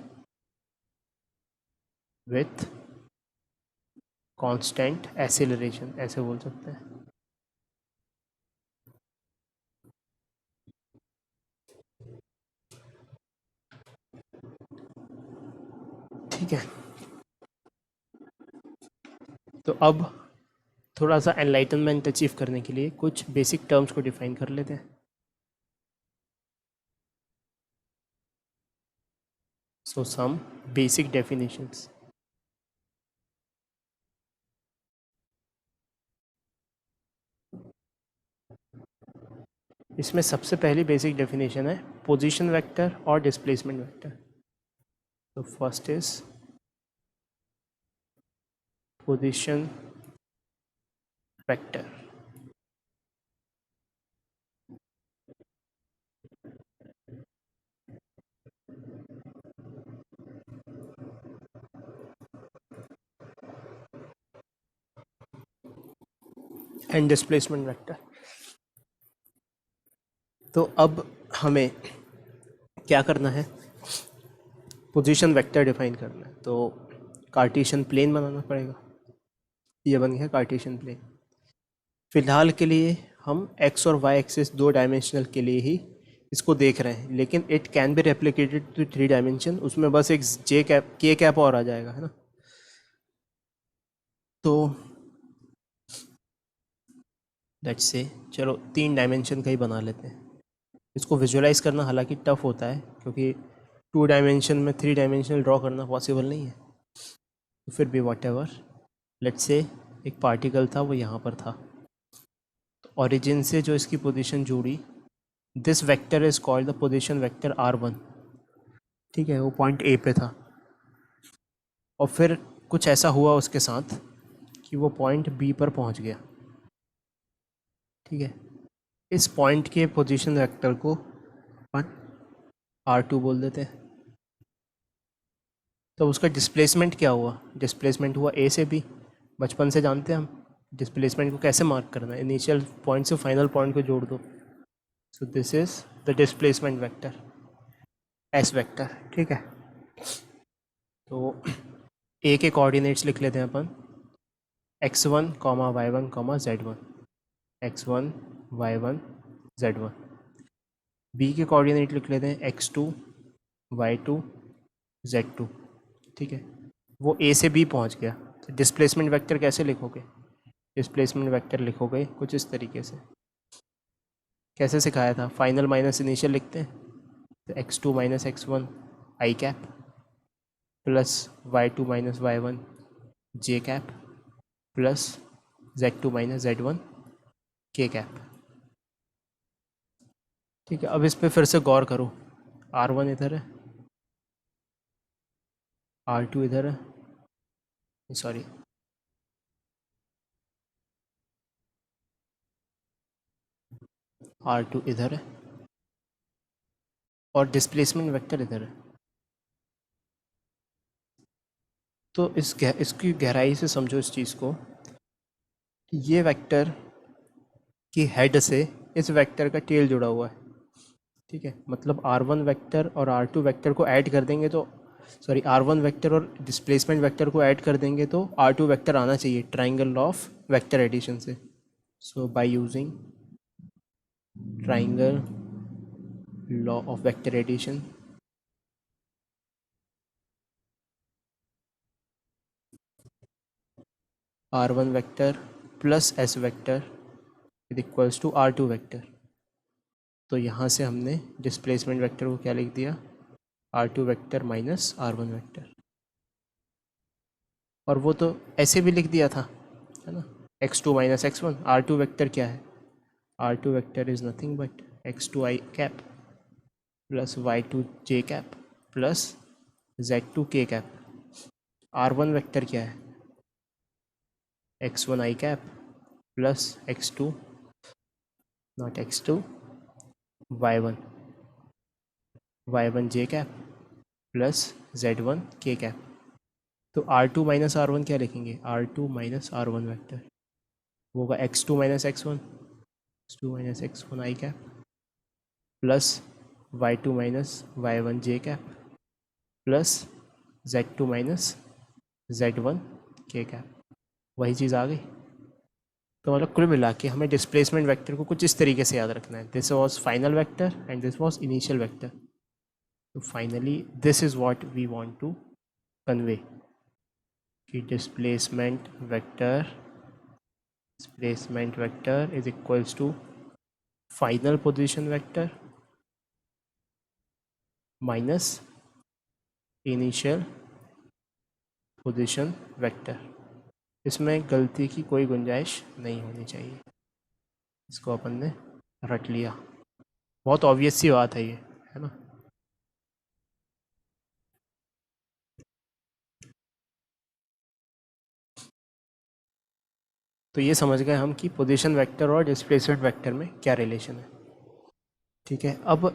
with constant acceleration, ऐसे बोल सकते हैं। ठीक है, तो अब थोड़ा सा एनलाइटनमेंट अचीव करने के लिए कुछ बेसिक टर्म्स को डिफाइन कर लेते हैं। सो सम बेसिक डेफिनेशंस। इसमें सबसे पहली बेसिक डेफिनेशन है पोजीशन वेक्टर और डिस्प्लेसमेंट वेक्टर। तो first is position vector. And displacement vector. तो अब हमें क्या करना है, पोजीशन वेक्टर डिफाइन करना है। तो कार्टेशियन प्लेन बनाना पड़ेगा। ये बन गया कार्टेशियन प्लेन। फिलहाल के लिए हम एक्स और वाई एक्सिस 2 डायमेंशनल के लिए ही इसको देख रहे हैं, लेकिन it can be replicated to 3 dimension. उसमें बस एक जे कैप के कैप और आ जाएगा, है ना। तो लेट्स से चलो 3 डायमेंशन का ही बना लेते हैं। इसको विजुअलाइज करना हालांकि टफ होता है, क्योंकि 2 डायमेंशन में 3 डायमेंशनल ड्रॉ करना पॉसिबल नहीं है। तो फिर भी वॉट एवर, लेट्स से एक पार्टिकल था, वो यहाँ पर था। तो ओरिजिन से जो इसकी पोजीशन जुड़ी, this vector is called the position vector R1। ठीक है, वो पॉइंट ए पे था और फिर कुछ ऐसा हुआ उसके साथ कि वो पॉइंट बी पर पहुँच गया। ठीक है, इस पॉइंट के पोजीशन वेक्टर को अपन R2 बोल देते हैं। तो उसका डिस्प्लेसमेंट क्या हुआ, डिस्प्लेसमेंट हुआ ए से बी। बचपन से जानते हैं हम डिस्प्लेसमेंट को कैसे मार्क करना है, इनिशियल पॉइंट से फाइनल पॉइंट को जोड़ दो। सो this is the displacement vector, S vector. ठीक है, तो ए के कोऑर्डिनेट्स लिख लेते हैं अपन, x1, y1, z1, x1, y1, z1। B के कोऑर्डिनेट लिख लेते हैं x2, y2, z2। ठीक है, वो ए से बी पहुंच गया। तो डिस्प्लेसमेंट वेक्टर कैसे लिखोगे, डिस्प्लेसमेंट वेक्टर लिखोगे कुछ इस तरीके से। कैसे सिखाया था, फाइनल माइनस इनिशियल लिखते हैं। तो x2 minus x1 I cap plus y2 minus y1 J cap plus z2 minus z1 K cap. ठीक है, अब इस पे फिर से गौर करो। R1 इधर है, R2 इधर है, सॉरी R2 इधर है और डिस्प्लेसमेंट वेक्टर इधर है। तो इसकी गहराई से समझो इस चीज़ को। ये वेक्टर की हेड से इस वेक्टर का टेल जुड़ा हुआ है। ठीक है, मतलब R1 वेक्टर और R2 वेक्टर को ऐड कर देंगे तो, सॉरी R1 वेक्टर और डिस्प्लेसमेंट वेक्टर को ऐड कर देंगे तो R2 वेक्टर आना चाहिए ट्राइंगल ऑफ वेक्टर एडिशन से। So by using triangle law of vector addition, r1 vector plus s vector is equals to r2 vector. तो यहाँ से हमने डिस्प्लेसमेंट वेक्टर को क्या लिख दिया, r2 vector minus r1 vector. और वो तो ऐसे भी लिख दिया था, है ना, x2 minus x1। r2 vector क्या है, r2 vector is nothing but x2 i cap plus y2 j cap plus z2 k cap. r1 vector क्या है, x1 i cap plus x2 not x2 y1 j cap plus z1 k cap. तो r2 minus r1 क्या लिखेंगे, r2 minus r1 vector वो होगा x2 minus x1 minus x1 i cap plus y2 minus y1 j cap plus z2 minus z1 k cap. वही चीज़ आ गई। तो मतलब कुल मिला के हमें डिस्प्लेसमेंट वेक्टर को कुछ इस तरीके से याद रखना है, this was final vector and this was initial vector. तो finally this is what we want to convey कि displacement vector is equals to final position vector minus initial position vector. इसमें गलती की कोई गुंजाइश नहीं होनी चाहिए। इसको अपन ने रट लिया, बहुत ऑब्वियस सी बात है ये, है ना। तो ये समझ गए हम कि पोजीशन वेक्टर और डिस्प्लेसमेंट वेक्टर में क्या रिलेशन है। ठीक है, अब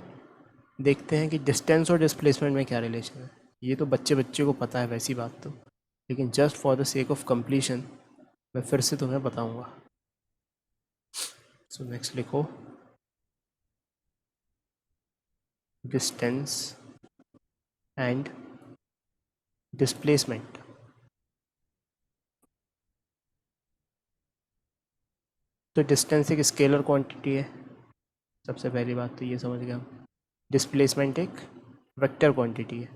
देखते हैं कि डिस्टेंस और डिस्प्लेसमेंट में क्या रिलेशन है। ये तो बच्चे को पता है वैसी बात तो, लेकिन just for the sake of completion मैं फिर से तुम्हें बताऊंगा। सो नेक्स्ट लिखो, डिस्टेंस एंड डिस्प्लेसमेंट। तो डिस्टेंस एक स्केलर क्वांटिटी है, सबसे पहली बात तो ये समझ गए हम। डिस्प्लेसमेंट एक वेक्टर क्वांटिटी है।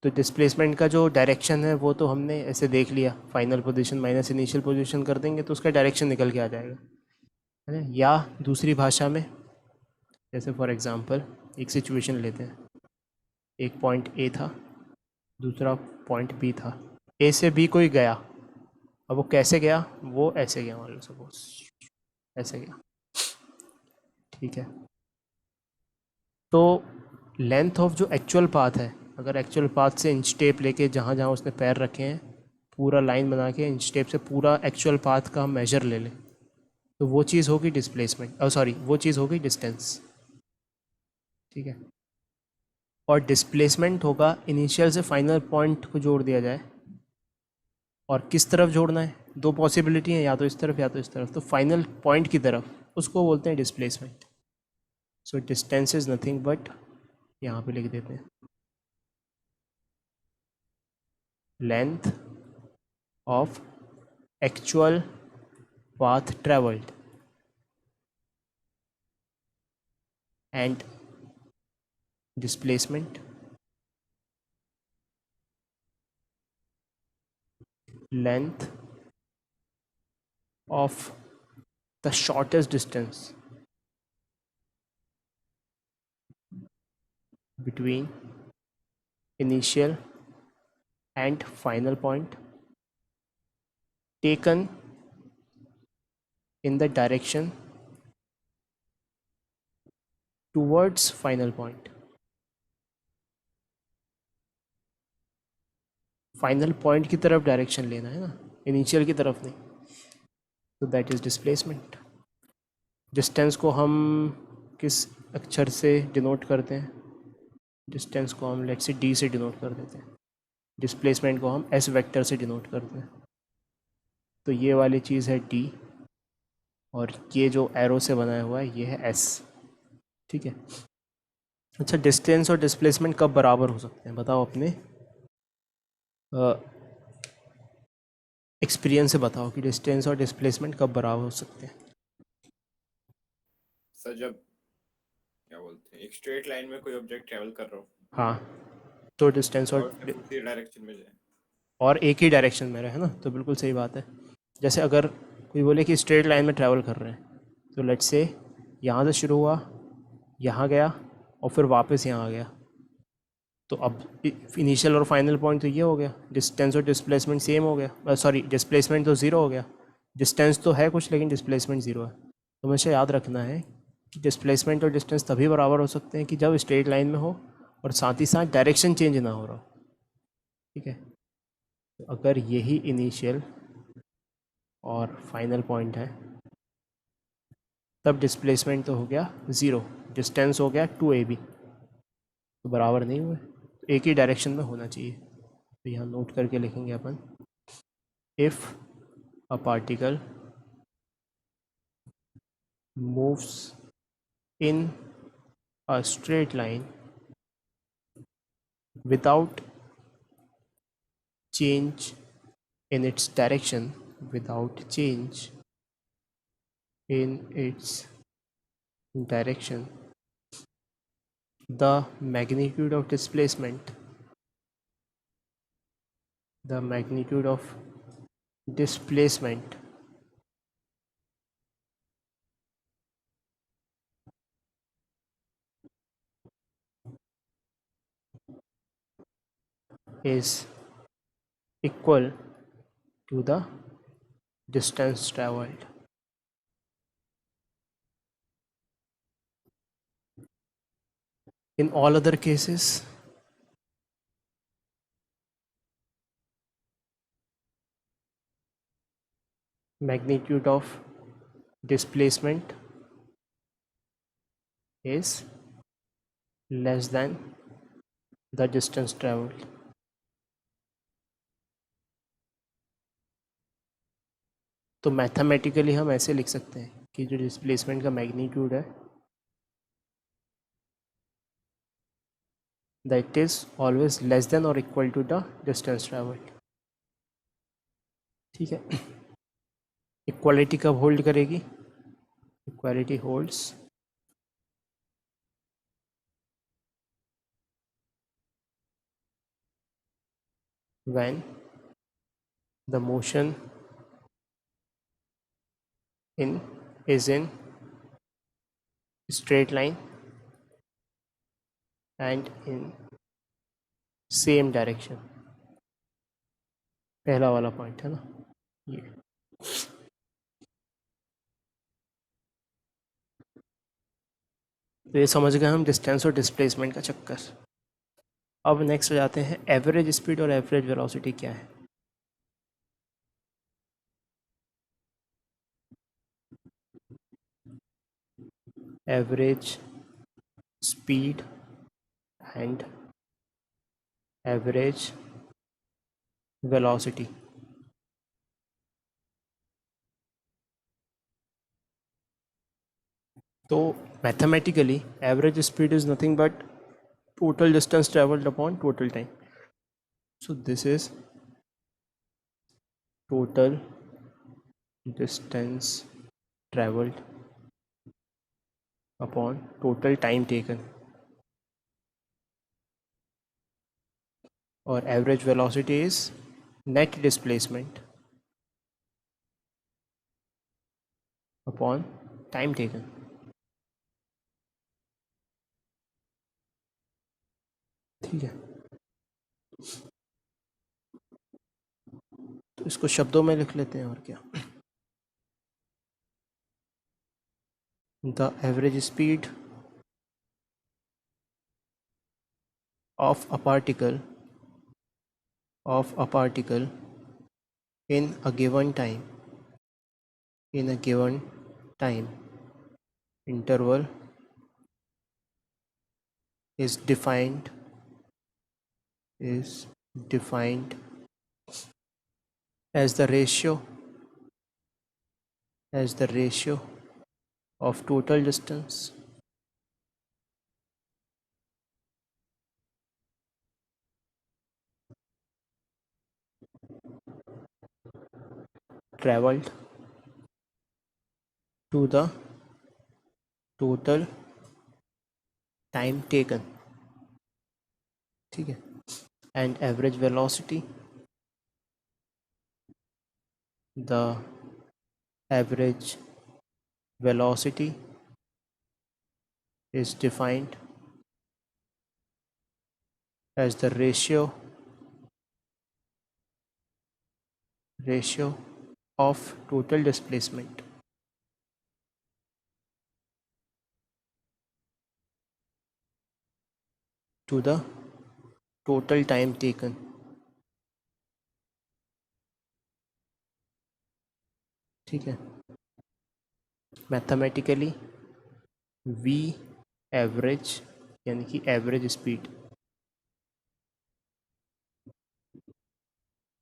तो डिस्प्लेसमेंट का जो डायरेक्शन है वो तो हमने ऐसे देख लिया, final position minus initial position कर देंगे तो उसका डायरेक्शन निकल के आ जाएगा, है ना। या दूसरी भाषा में, जैसे फॉर एग्जांपल एक सिचुएशन लेते हैं, एक पॉइंट ए था, दूसरा पॉइंट बी था, ए से बी कोई गया, अब वो कैसे गया, वो ऐसे गया, मान लो सपोज ऐसे गया, ठीक है। तो लेंथ ऑफ जो एक्चुअल पाथ है, अगर एक्चुअल पाथ से इंच टेप लेके जहाँ जहाँ उसने पैर रखे हैं पूरा लाइन बना के इंच टेप से पूरा एक्चुअल पाथ का हम मेजर ले लें, तो वो चीज़ होगी डिस्प्लेसमेंट, सॉरी वो चीज़ होगी डिस्टेंस, ठीक है। और डिस्प्लेसमेंट होगा इनिशियल से फाइनल पॉइंट को जोड़ दिया जाए, और किस तरफ जोड़ना है, दो पॉसिबिलिटी है, या तो इस तरफ या तो इस तरफ, तो फाइनल पॉइंट की तरफ, उसको बोलते हैं displacement. So distance is nothing but, यहाँ पे लिख देते हैं, length of actual path traveled and displacement length of the shortest distance between initial and final point taken in the direction towards final point। Final point की तरफ direction लेना है ना, इनिशियल की तरफ नहीं। तो दैट इज डिस्प्लेसमेंट। डिस्टेंस को हम किस अक्षर से डिनोट करते हैं, डिस्टेंस को हम लेट्स से डी से डिनोट कर देते हैं, डिस्प्लेसमेंट को हम एस वेक्टर से डिनोट करते हैं। तो ये वाली चीज़ है डी, और ये जो एरो से बनाया हुआ है ये है एस, ठीक है। अच्छा, डिस्टेंस और डिस्प्लेसमेंट कब बराबर हो सकते हैं बताओ अपने एक्सपीरियंस से बताओ कि डिस्टेंस और डिस्प्लेसमेंट कब बराबर हो सकते हैं। सर जब क्या बोलते हैं एक स्ट्रेट लाइन में कोई ऑब्जेक्ट ट्रेवल कर रहा हो हाँ, तो डिस्टेंस और सिर्फ उसी डायरेक्शन में जाए। और एक ही डायरेक्शन में रहे, है ना, तो बिल्कुल सही बात है। जैसे अगर कोई बोले कि स्ट्रेट लाइन में ट्रैवल कर रहे हैं, तो लेट्स से यहाँ से शुरू हुआ, यहाँ गया और फिर वापस यहाँ आ गया, तो अब इनिशियल और फाइनल पॉइंट तो ये हो गया, डिस्टेंस और डिस्प्लेसमेंट सेम हो गया, सॉरी डिस्प्लेसमेंट तो ज़ीरो हो गया। डिस्टेंस तो है कुछ लेकिन डिस्प्लेसमेंट ज़ीरो है। तो हमेशा याद रखना है कि डिस्प्लेसमेंट और डिस्टेंस तभी बराबर हो सकते हैं कि जब स्ट्रेट लाइन में हो और साथ ही साथ डायरेक्शन चेंज ना हो रहा हो। ठीक है, तो अगर यही इनिशियल और फाइनल पॉइंट है तब डिस्प्लेसमेंट तो हो गया ज़ीरो, डिस्टेंस हो गया 2ab, तो बराबर नहीं हुए, तो एक ही डायरेक्शन में होना चाहिए। तो यहाँ नोट करके लिखेंगे अपन, if a particle moves in a straight line without change in its direction, without change in its direction, the magnitude of displacement, the magnitude of displacement is equal to the distance traveled. In all other cases, magnitude of displacement is less than the distance traveled. तो mathematically हम ऐसे लिख सकते हैं कि जो displacement का magnitude है that is always less than or equal to the distance traveled. ठीक है, इक्वालिटी कब होल्ड करेगी, equality holds when the motion in is in straight line and in same direction. पहला वाला पॉइंट है ना ये। तो ये समझ गए हम डिस्टेंस और डिस्प्लेसमेंट का चक्कर। अब नेक्स्ट जाते हैं एवरेज स्पीड और एवरेज वेलोसिटी क्या है। Average speed and average velocity. तो mathematically average speed is nothing but total distance traveled upon total time. So this is total distance traveled upon total time taken, और average velocity is net displacement upon time taken. ठीक है, तो इसको शब्दों में लिख लेते हैं और क्या। The average speed of a particle in a given time interval is defined as the ratio of total distance traveled to the total time taken, ठीक है, and average velocity, the average velocity is defined as the ratio of total displacement to the total time taken. ठीक है, mathematically v average यानी कि average speed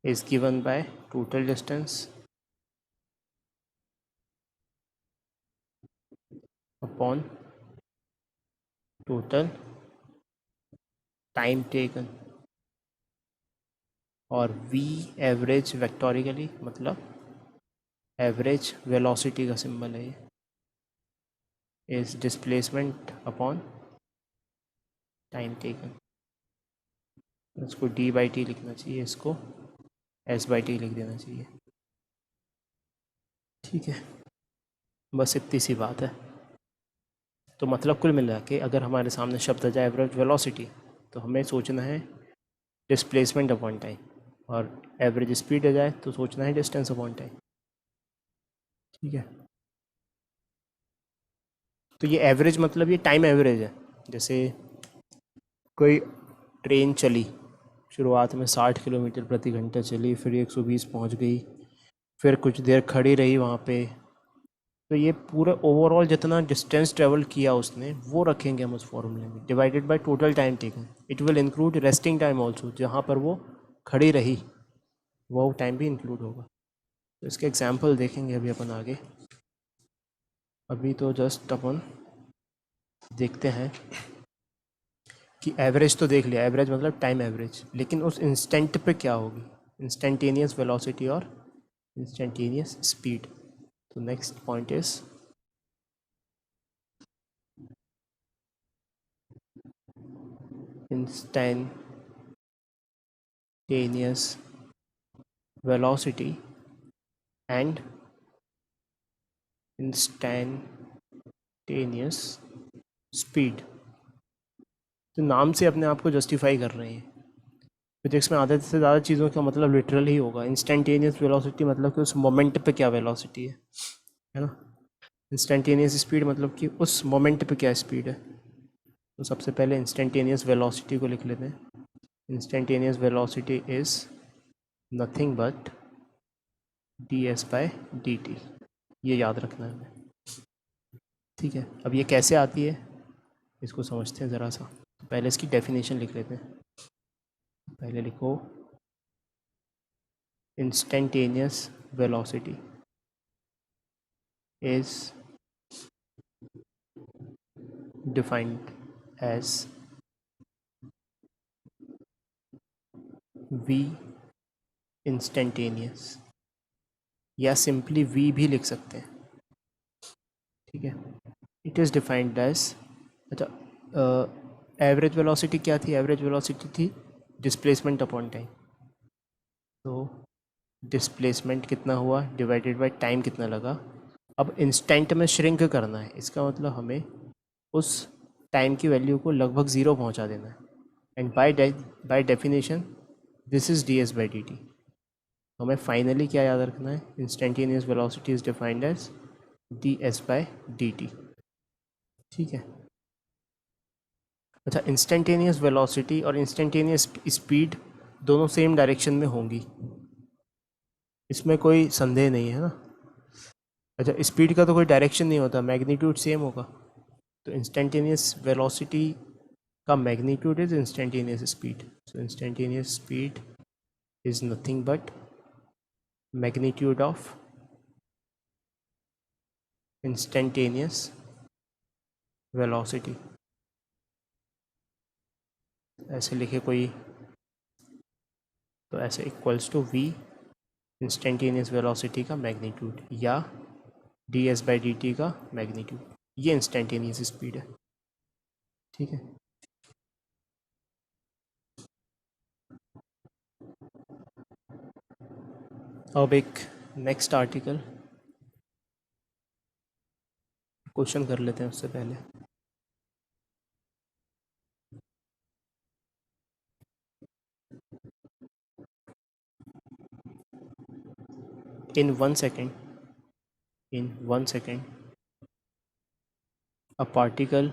is given by total distance upon total time taken, और v average vectorially मतलब average velocity का symbol है ये, is displacement upon time taken. इसको d बाई टी लिखना चाहिए, इसको s बाई टी लिख देना चाहिए. ठीक है, बस इतनी सी बात है. तो मतलब कुल मिला के अगर हमारे सामने शब्द आ जाए एवरेज वेलोसिटी, तो हमें सोचना है डिस्प्लेसमेंट अपॉन टाइम, और एवरेज स्पीड आ जाए तो सोचना है डिस्टेंस अपॉन टाइम. ठीक है, तो ये एवरेज मतलब ये टाइम एवरेज है. जैसे कोई ट्रेन चली, शुरुआत में 60 किलोमीटर प्रति घंटा चली, फिर 120 पहुंच गई, फिर कुछ देर खड़ी रही वहाँ पे, तो ये पूरा ओवरऑल जितना डिस्टेंस ट्रेवल किया उसने वो रखेंगे हम उस फॉर्मूले में, divided by total time taken. It will include resting time also, जहाँ पर वो खड़ी रही वो टाइम भी इंक्लूड होगा. तो इसके एग्जाम्पल देखेंगे अभी अपन आगे. अभी तो जस्ट अपन देखते हैं कि एवरेज तो देख लिया, एवरेज मतलब टाइम एवरेज, लेकिन उस इंस्टेंट पे क्या होगी, इंस्टेंटेनियस वेलोसिटी और इंस्टेंटेनियस स्पीड. तो next point is instantaneous velocity and instantaneous speed. तो नाम से अपने आप को जस्टिफाई कर रहे हैं. फिजिक्स में आधे से ज़्यादा चीज़ों का मतलब लिटरल ही होगा. इंस्टेंटेनियस वेलोसिटी मतलब कि उस मोमेंट पे क्या वेलोसिटी है ना. इंस्टेंटेनियस स्पीड मतलब कि उस मोमेंट पे क्या स्पीड है. तो सबसे पहले इंस्टेंटेनियस वेलोसिटी को लिख लेते हैं. Instantaneous velocity is nothing but ds/dt. ये याद रखना है हमें. ठीक है, अब ये कैसे आती है इसको समझते हैं ज़रा सा. तो पहले इसकी डेफिनेशन लिख लेते हैं. पहले लिखो instantaneous velocity is defined as v instantaneous, या सिंपली v भी लिख सकते हैं. ठीक है, इट इज़ डिफाइंड एज, अच्छा एवरेज वेलोसिटी क्या थी, एवरेज वेलोसिटी थी डिस्प्लेसमेंट अपॉन टाइम. तो डिस्प्लेसमेंट कितना हुआ डिवाइडेड बाय टाइम कितना लगा. अब इंस्टेंट में श्रिंक करना है, इसका मतलब हमें उस टाइम की वैल्यू को लगभग ज़ीरो पहुंचा देना है. And by definition this is ds/dt. हमें फाइनली क्या याद रखना है, instantaneous velocity is defined as ds/dt. ठीक है, अच्छा इंस्टेंटेनियस वेलोसिटी और इंस्टेंटेनियस स्पीड दोनों सेम डायरेक्शन में होंगी, इसमें कोई संदेह नहीं है ना. अच्छा स्पीड का तो कोई डायरेक्शन नहीं होता, मैग्नीट्यूड सेम होगा. तो इंस्टेंटेनियस वेलोसिटी का magnitude is instantaneous speed. So instantaneous speed is nothing but magnitude of instantaneous velocity. ऐसे लिखे कोई, तो ऐसे equals to v instantaneous velocity का मैग्नीट्यूड या ds/dt का मैग्नीट्यूड, ये इंस्टेंटेनियस स्पीड है। ठीक है, अब एक नेक्स्ट आर्टिकल क्वेश्चन कर लेते हैं उससे पहले। In 1 second, a particle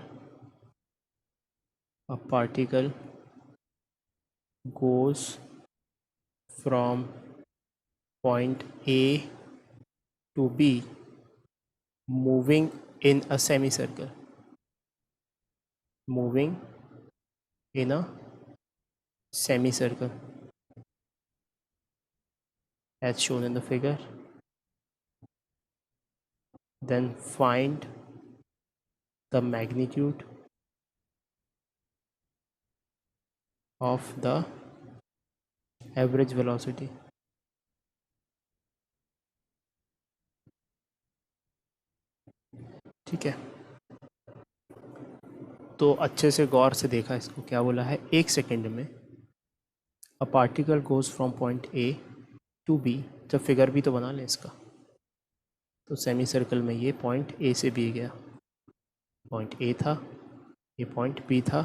goes from point A to B moving in a semicircle, as shown in the figure. Then find the magnitude of the average velocity. ठीक है, तो अच्छे से गौर से देखा इसको, क्या बोला है, 1 सेकेंड में a particle goes from point A to B. जब फिगर भी तो बना लें इसका, तो सेमी सर्कल में ये पॉइंट ए से बी गया, पॉइंट ए था, ये पॉइंट बी था,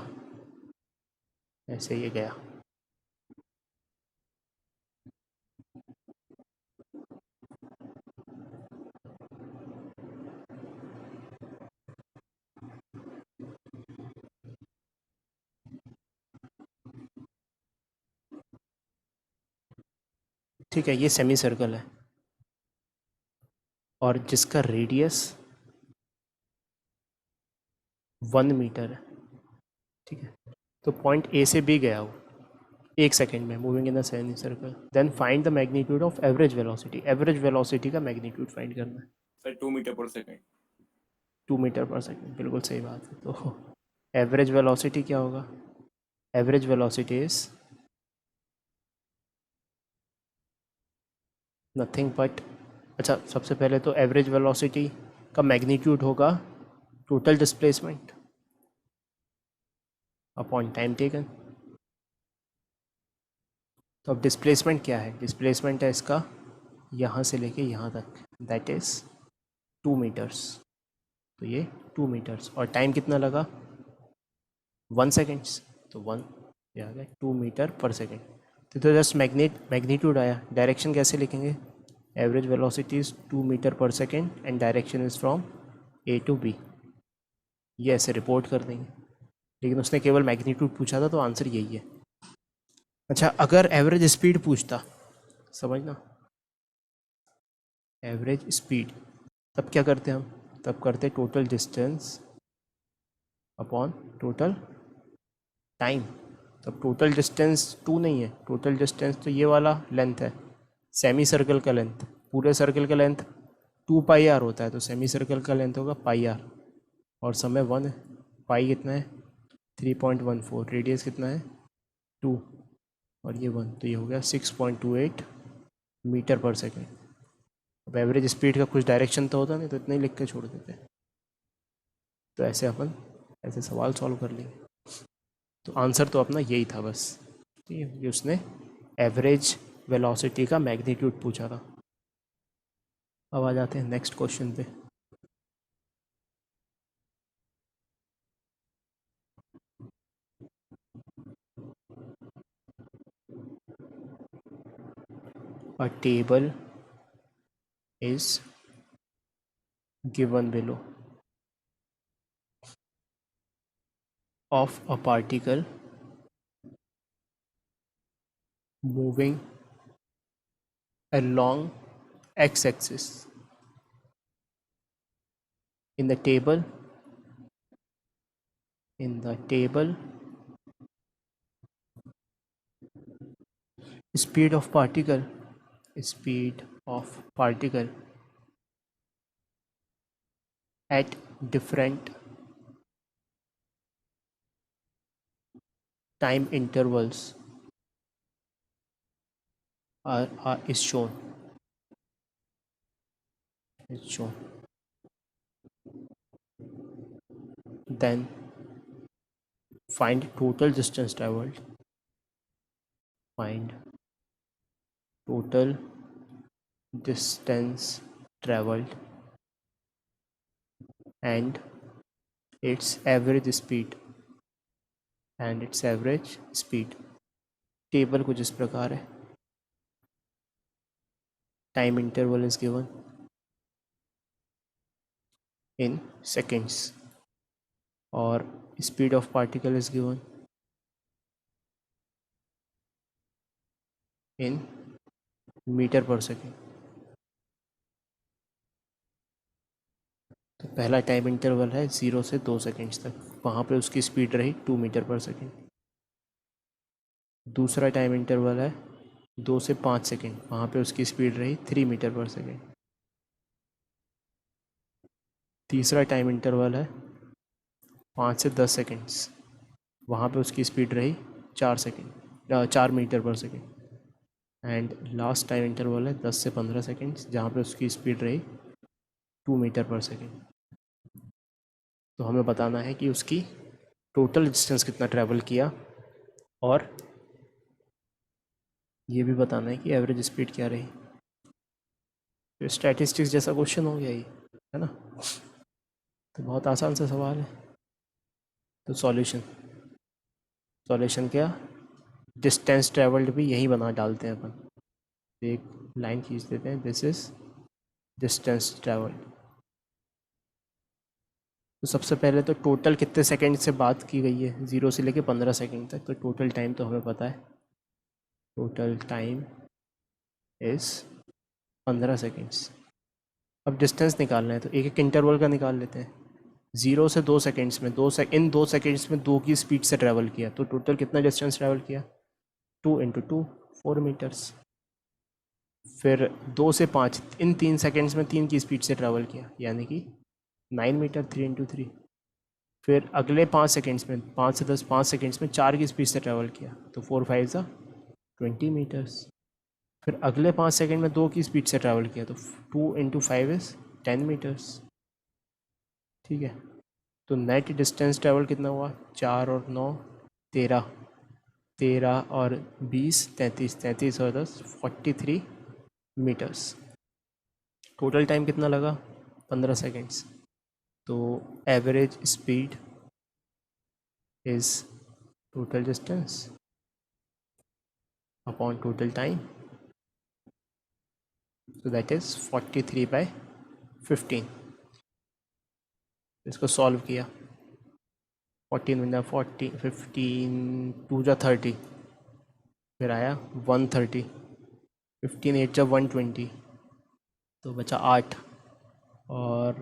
ऐसे ये गया। ठीक है, ये सेमी सर्कल है और जिसका रेडियस 1 मीटर है। ठीक है, तो पॉइंट ए से बी गया वो 1 सेकेंड में, moving in the semi circle. Then find the magnitude of average velocity. Average velocity का मैग्नीट्यूड फाइंड करना है। Sir 2 meter per second. 2 meter per second, बिल्कुल सही बात है। तो एवरेज वेलोसिटी क्या होगा? Average velocity is nothing but, अच्छा सबसे पहले तो एवरेज वेलोसिटी का मैग्नीट्यूड होगा total displacement upon time taken. तो अब डिस्प्लेसमेंट क्या है? डिस्प्लेसमेंट है इसका यहाँ से लेके यहाँ तक, दैट इज़ 2 मीटर्स। तो ये 2 मीटर्स, और टाइम कितना लगा? 1 सेकेंड्स। तो 1 ये आ गया 2 मीटर पर सेकेंड। तो जस्ट मैग्नीट्यूड आया। डायरेक्शन कैसे लिखेंगे? Average velocity is 2 meter per second and direction is from A to B. ये ऐसे रिपोर्ट कर देंगे, लेकिन उसने केवल मैग्नीट्यूड पूछा था, तो आंसर यही है। अच्छा, अगर एवरेज स्पीड पूछता, समझना, एवरेज स्पीड, तब क्या करते हम? तब करते total distance upon total time. तब टोटल डिस्टेंस 2 नहीं है, टोटल डिस्टेंस तो ये वाला लेंथ है, सेमी सर्कल का लेंथ। पूरे सर्कल का लेंथ 2 पाई आर होता है, तो सेमी सर्कल का लेंथ होगा पाई आर, और समय 1 है। पाई कितना है? 3.14। रेडियस कितना है? 2, और ये 1, तो ये हो गया 6.28 मीटर पर सेकेंड। अब एवरेज स्पीड का कुछ डायरेक्शन तो होता नहीं, तो इतना ही लिख के छोड़ देते। तो ऐसे अपन ऐसे सवाल सॉल्व कर लेंगे। तो आंसर तो अपना यही था बस। ठीक है, ये उसने एवरेज वेलोसिटी का मैग्नीट्यूड पूछा था। अब आ जाते हैं नेक्स्ट क्वेश्चन पे। A table is given below of a particle moving along x-axis. In the table, speed of particle at different time intervals is shown. is shown. Then find total distance traveled. Find total distance traveled and its average speed. And its average speed. Table कुछ इस प्रकार है. Time interval is given in seconds, or speed of particle is given in meter per second. तो पहला time interval है 0 से 2 seconds तक, वहाँ पे उसकी स्पीड रही 2 मीटर पर सेकेंड. दूसरा टाइम इंटरवल है 2 से 5 सेकेंड, वहाँ पे उसकी स्पीड रही 3 मीटर पर सेकेंड. तीसरा टाइम इंटरवल है 5 से 10 सेकेंड्स, वहाँ पे उसकी स्पीड रही 4 metre per second. And last time interval है 10 से 15 सेकेंड्स, जहाँ पे उसकी स्पीड रही 2 मीटर पर सेकेंड. तो हमें बताना है कि उसकी टोटल डिस्टेंस कितना ट्रैवल किया, और ये भी बताना है कि एवरेज स्पीड क्या रही. तो स्टैटिस्टिक्स जैसा क्वेश्चन हो गया ये, है ना. तो बहुत आसान सा सवाल है. तो सॉल्यूशन क्या, डिस्टेंस ट्रैवल्ड भी यही बना डालते हैं अपन. एक लाइन खींच देते हैं, दिस इज डिस्टेंस ट्रैवल्ड. तो सबसे पहले तो टोटल कितने सेकंड से बात की गई है, 0 से लेके 15 सेकंड तक. तो टोटल टाइम तो हमें पता है, टोटल टाइम इज़ 15 सेकंड्स. अब डिस्टेंस निकालना है तो एक एक इंटरवल का निकाल लेते हैं. 0 से 2 सेकंड्स में इन 2 सेकंड्स में 2 की स्पीड से ट्रैवल किया, तो टोटल कितना डिस्टेंस ट्रैवल किया, 2 × 2 4 मीटर्स. फिर 2 से 5 इन 3 सेकंड्स में 3 की स्पीड से ट्रैवल किया, यानी कि 9 मीटर, 3 × 3. फिर अगले 5 सेकंड्स में 5 से 10 5 सेकंड्स में 4 की स्पीड से ट्रैवल किया, तो 4 5 ज़ा 20 मीटर्स. फिर अगले 5 सेकंड में 2 की स्पीड से ट्रैवल किया, तो 2 × 5 इज़ 10 मीटर्स. ठीक है. तो नेट डिस्टेंस ट्रैवल कितना हुआ, 4 और 9 13, 13 और 20 33, 33 और 10 43 मीटर्स. टोटल टाइम कितना लगा, 15 सेकंड्स. तो average speed is total distance upon total time, so that is 43/15. इसको सॉल्व किया, 14 40 15 2 जा 30, फिर आया 130, 15 8 जा 120, तो बचा 8, और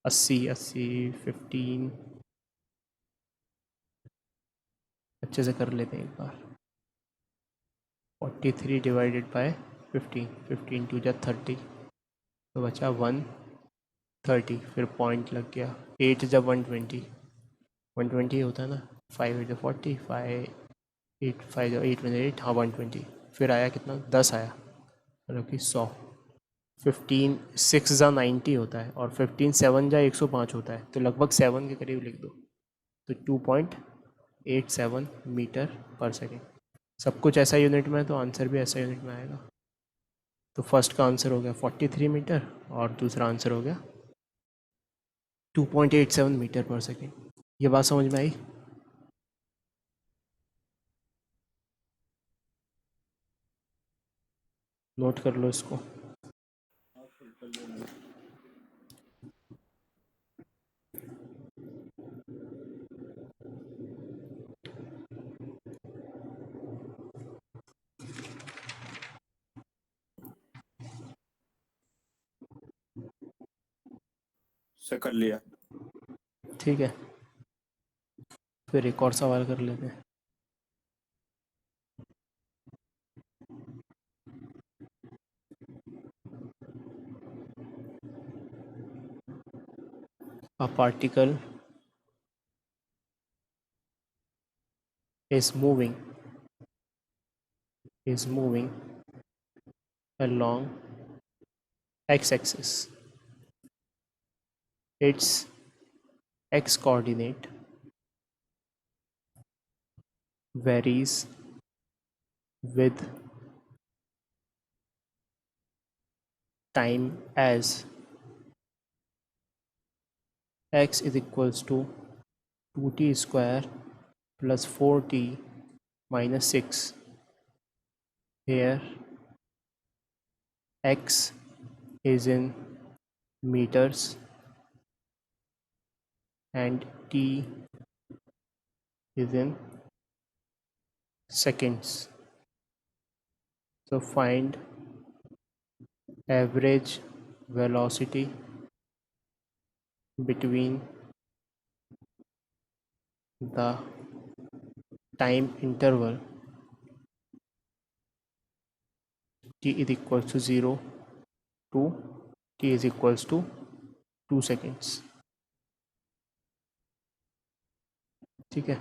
80 15 अच्छे से कर लेते हैं एक बार. 43 डिवाइडेड बाय 15, 15 2 जा 30, तो बचा 130. फिर पॉइंट लग गया, 8 जब 120 होता है ना, 5 8 40, 5 8 5 8 8, हाँ 120. फिर आया कितना, 10 आया, मतलब कि 100. 15 6 जा 90 होता है, और 15 7 जा 105 होता है, तो लगभग 7 के करीब लिख दो. तो 2.87 मीटर पर सेकेंड. सब कुछ ऐसा यूनिट में है, तो आंसर भी ऐसा यूनिट में आएगा. तो फर्स्ट का आंसर हो गया 43 मीटर, और दूसरा आंसर हो गया 2.87 मीटर पर सेकेंड. ये बात समझ में आई. नोट कर लो इसको. से कर लिया. ठीक है, फिर एक और सवाल कर लेते हैं. A particle is moving along x-axis. Its x coordinate varies with time as x is equals to 2t square plus 4t minus 6. Here x is in meters and t is in seconds. So find average velocity between the time interval t is equals to 0 to t is equals to 2 seconds. ठीक है,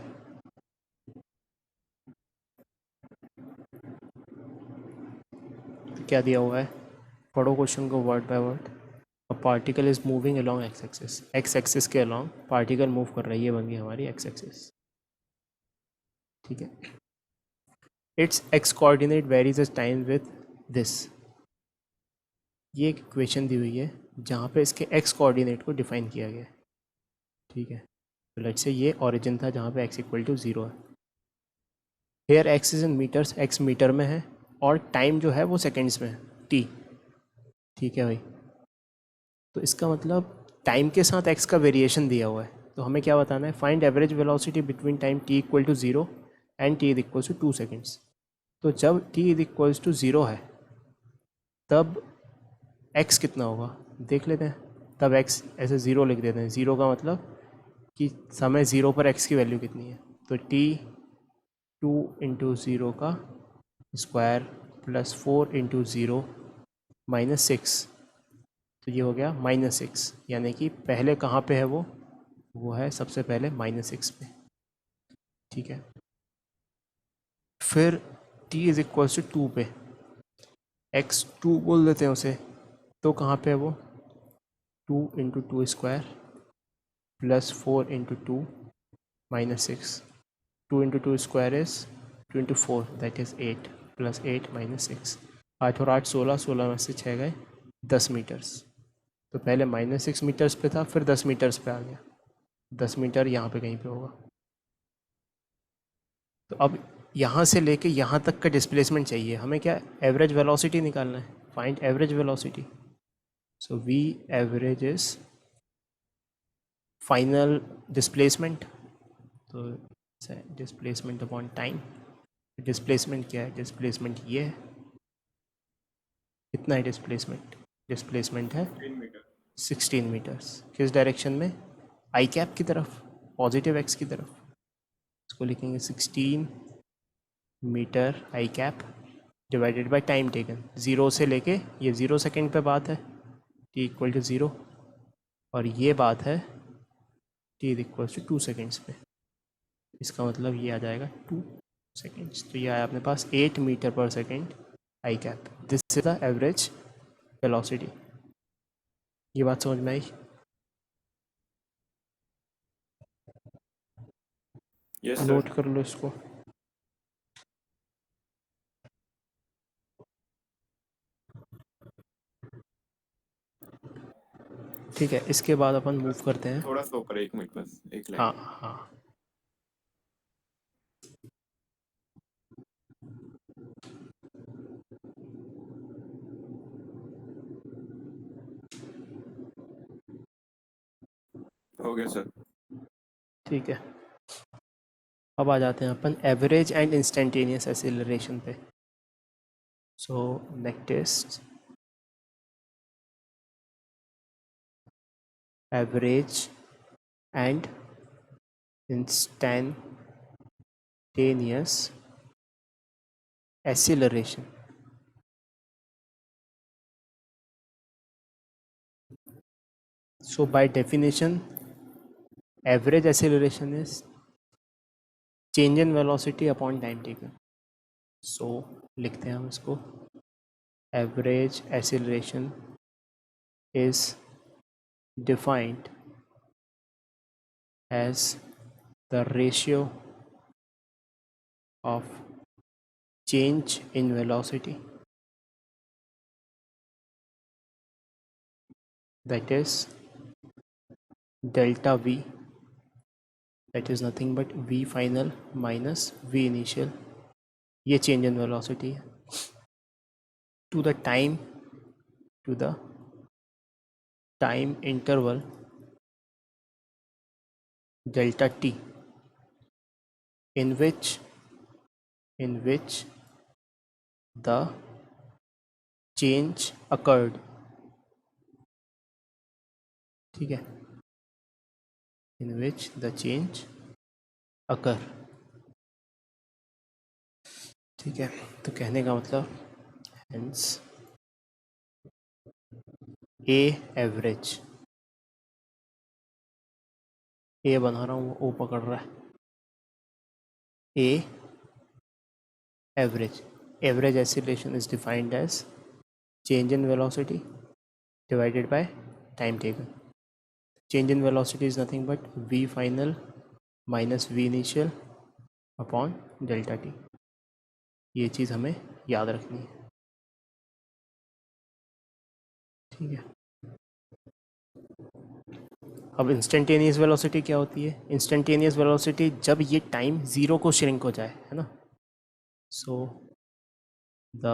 तो क्या दिया हुआ है, पढ़ो question को word by word. A particle is moving along x axis. X axis के अलोंग पार्टिकल मूव कर रही है, बन गई हमारी एक्स एक्सिस. ठीक है. It's x coordinate varies as time with this. ये एक इक्वेशन दी हुई है जहाँ पे इसके एक्स कोऑर्डिनेट को डिफाइन किया गया है. ठीक है, तो लेट्स से ये ओरिजिन था जहाँ पे एक्स इक्वल टू 0 है. Here x is in meters, x meter में है और टाइम जो है वो सेकेंड्स में है, टी. ठीक है भाई, तो इसका मतलब टाइम के साथ एक्स का वेरिएशन दिया हुआ है. तो हमें क्या बताना है, find average velocity between time t equal to 0 and t is equal to 2 seconds. तो जब टी इज इक्वल टू 0 है तब एक्स कितना होगा देख लेते हैं. तब एक्स ऐसे 0 लिख देते हैं. 0 का मतलब कि समय 0 पर एक्स की वैल्यू कितनी है. तो टी 2 इंटू 0 का स्क्वायर प्लस 4 इंटू 0 माइनस 6. तो ये हो गया -6, यानी कि पहले कहाँ पे है वो है सबसे पहले -6 पे. ठीक है, फिर t इज इक्वल टू 2 पे x2 बोल देते हैं उसे. तो कहाँ पे है वो, 2 into 2 square plus 4 into 2 minus 6. 2 into 2 square is 24, that is 8 plus 8 minus 6. 8 और 8 16, 16 में से 6 गए 10 मीटर्स. तो पहले -6 मीटर्स पे था, फिर 10 मीटर्स पे आ गया. 10 मीटर यहाँ पे कहीं पे होगा. तो अब यहाँ से लेके यहाँ तक का डिस्प्लेसमेंट चाहिए हमें. क्या, एवरेज वेलोसिटी निकालना है. Find average velocity. So v average is final displacement. तो डिस्प्लेसमेंट अपॉन टाइम. डिस्प्लेसमेंट क्या है, डिस्प्लेसमेंट ये है. कितना है डिस्प्लेसमेंट, डिस्प्लेसमेंट है 3 मीटर. 16 मीटर्स. किस डायरेक्शन में, आई कैप की तरफ, पॉजिटिव एक्स की तरफ. इसको लिखेंगे 16 meter i cap divided by time taken. 0 से लेके ये 0 सेकेंड पे बात है, टी इक्वल टू 0, और ये बात है टी इक्वल टू 2 सेकेंड्स पे. इसका मतलब ये आ जाएगा 2 सेकेंड्स. तो ये आया अपने पास 8 metre per second I cap. This is the average velocity. ये बात समझ में आई. Yes sir. नोट कर लो इसको. ठीक है, इसके बाद अपन मूव करते हैं. थोड़ा सा ऊपर 1 मिनट बस, एक हाँ लाइन. हाँ, हो गया सर. ठीक है. अब आ जाते हैं अपन एवरेज एंड इंस्टेंटेनियस एक्सीलरेशन पे. So next, average and instantaneous acceleration. So by definition, average acceleration is change in velocity upon time taken. So लिखते हैं हम इसको, average acceleration is defined as the ratio of change in velocity, that is delta V, that is nothing but V final minus V initial, ये change in velocity है, to the time interval delta t in which the change occurred. ठीक है, in which the change occur. ठीक है, तो कहने का मतलब hence A average, A बना रहा हूँ, O पकड़ रहा है, A average acceleration is defined as change in velocity divided by time taken. Change in velocity is nothing but V final minus V initial upon delta t. ये चीज़ हमें याद रखनी है. ठीक है, अब इंस्टेंटेनियस वेलोसिटी क्या होती है? इंस्टेंटेनियस वेलोसिटी जब ये टाइम ज़ीरो को श्रिंक हो जाए, है ना. So the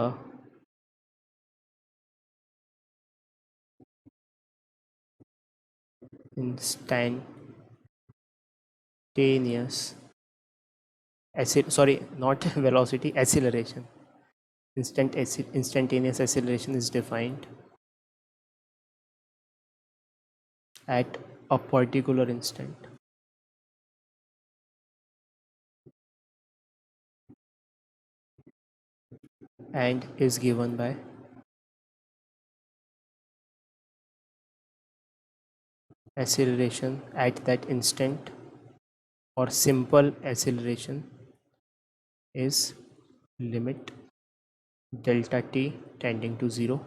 instantaneous not velocity, acceleration. Instantaneous acceleration is defined at a particular instant and is given by acceleration at that instant, or simple acceleration is limit delta t tending to 0.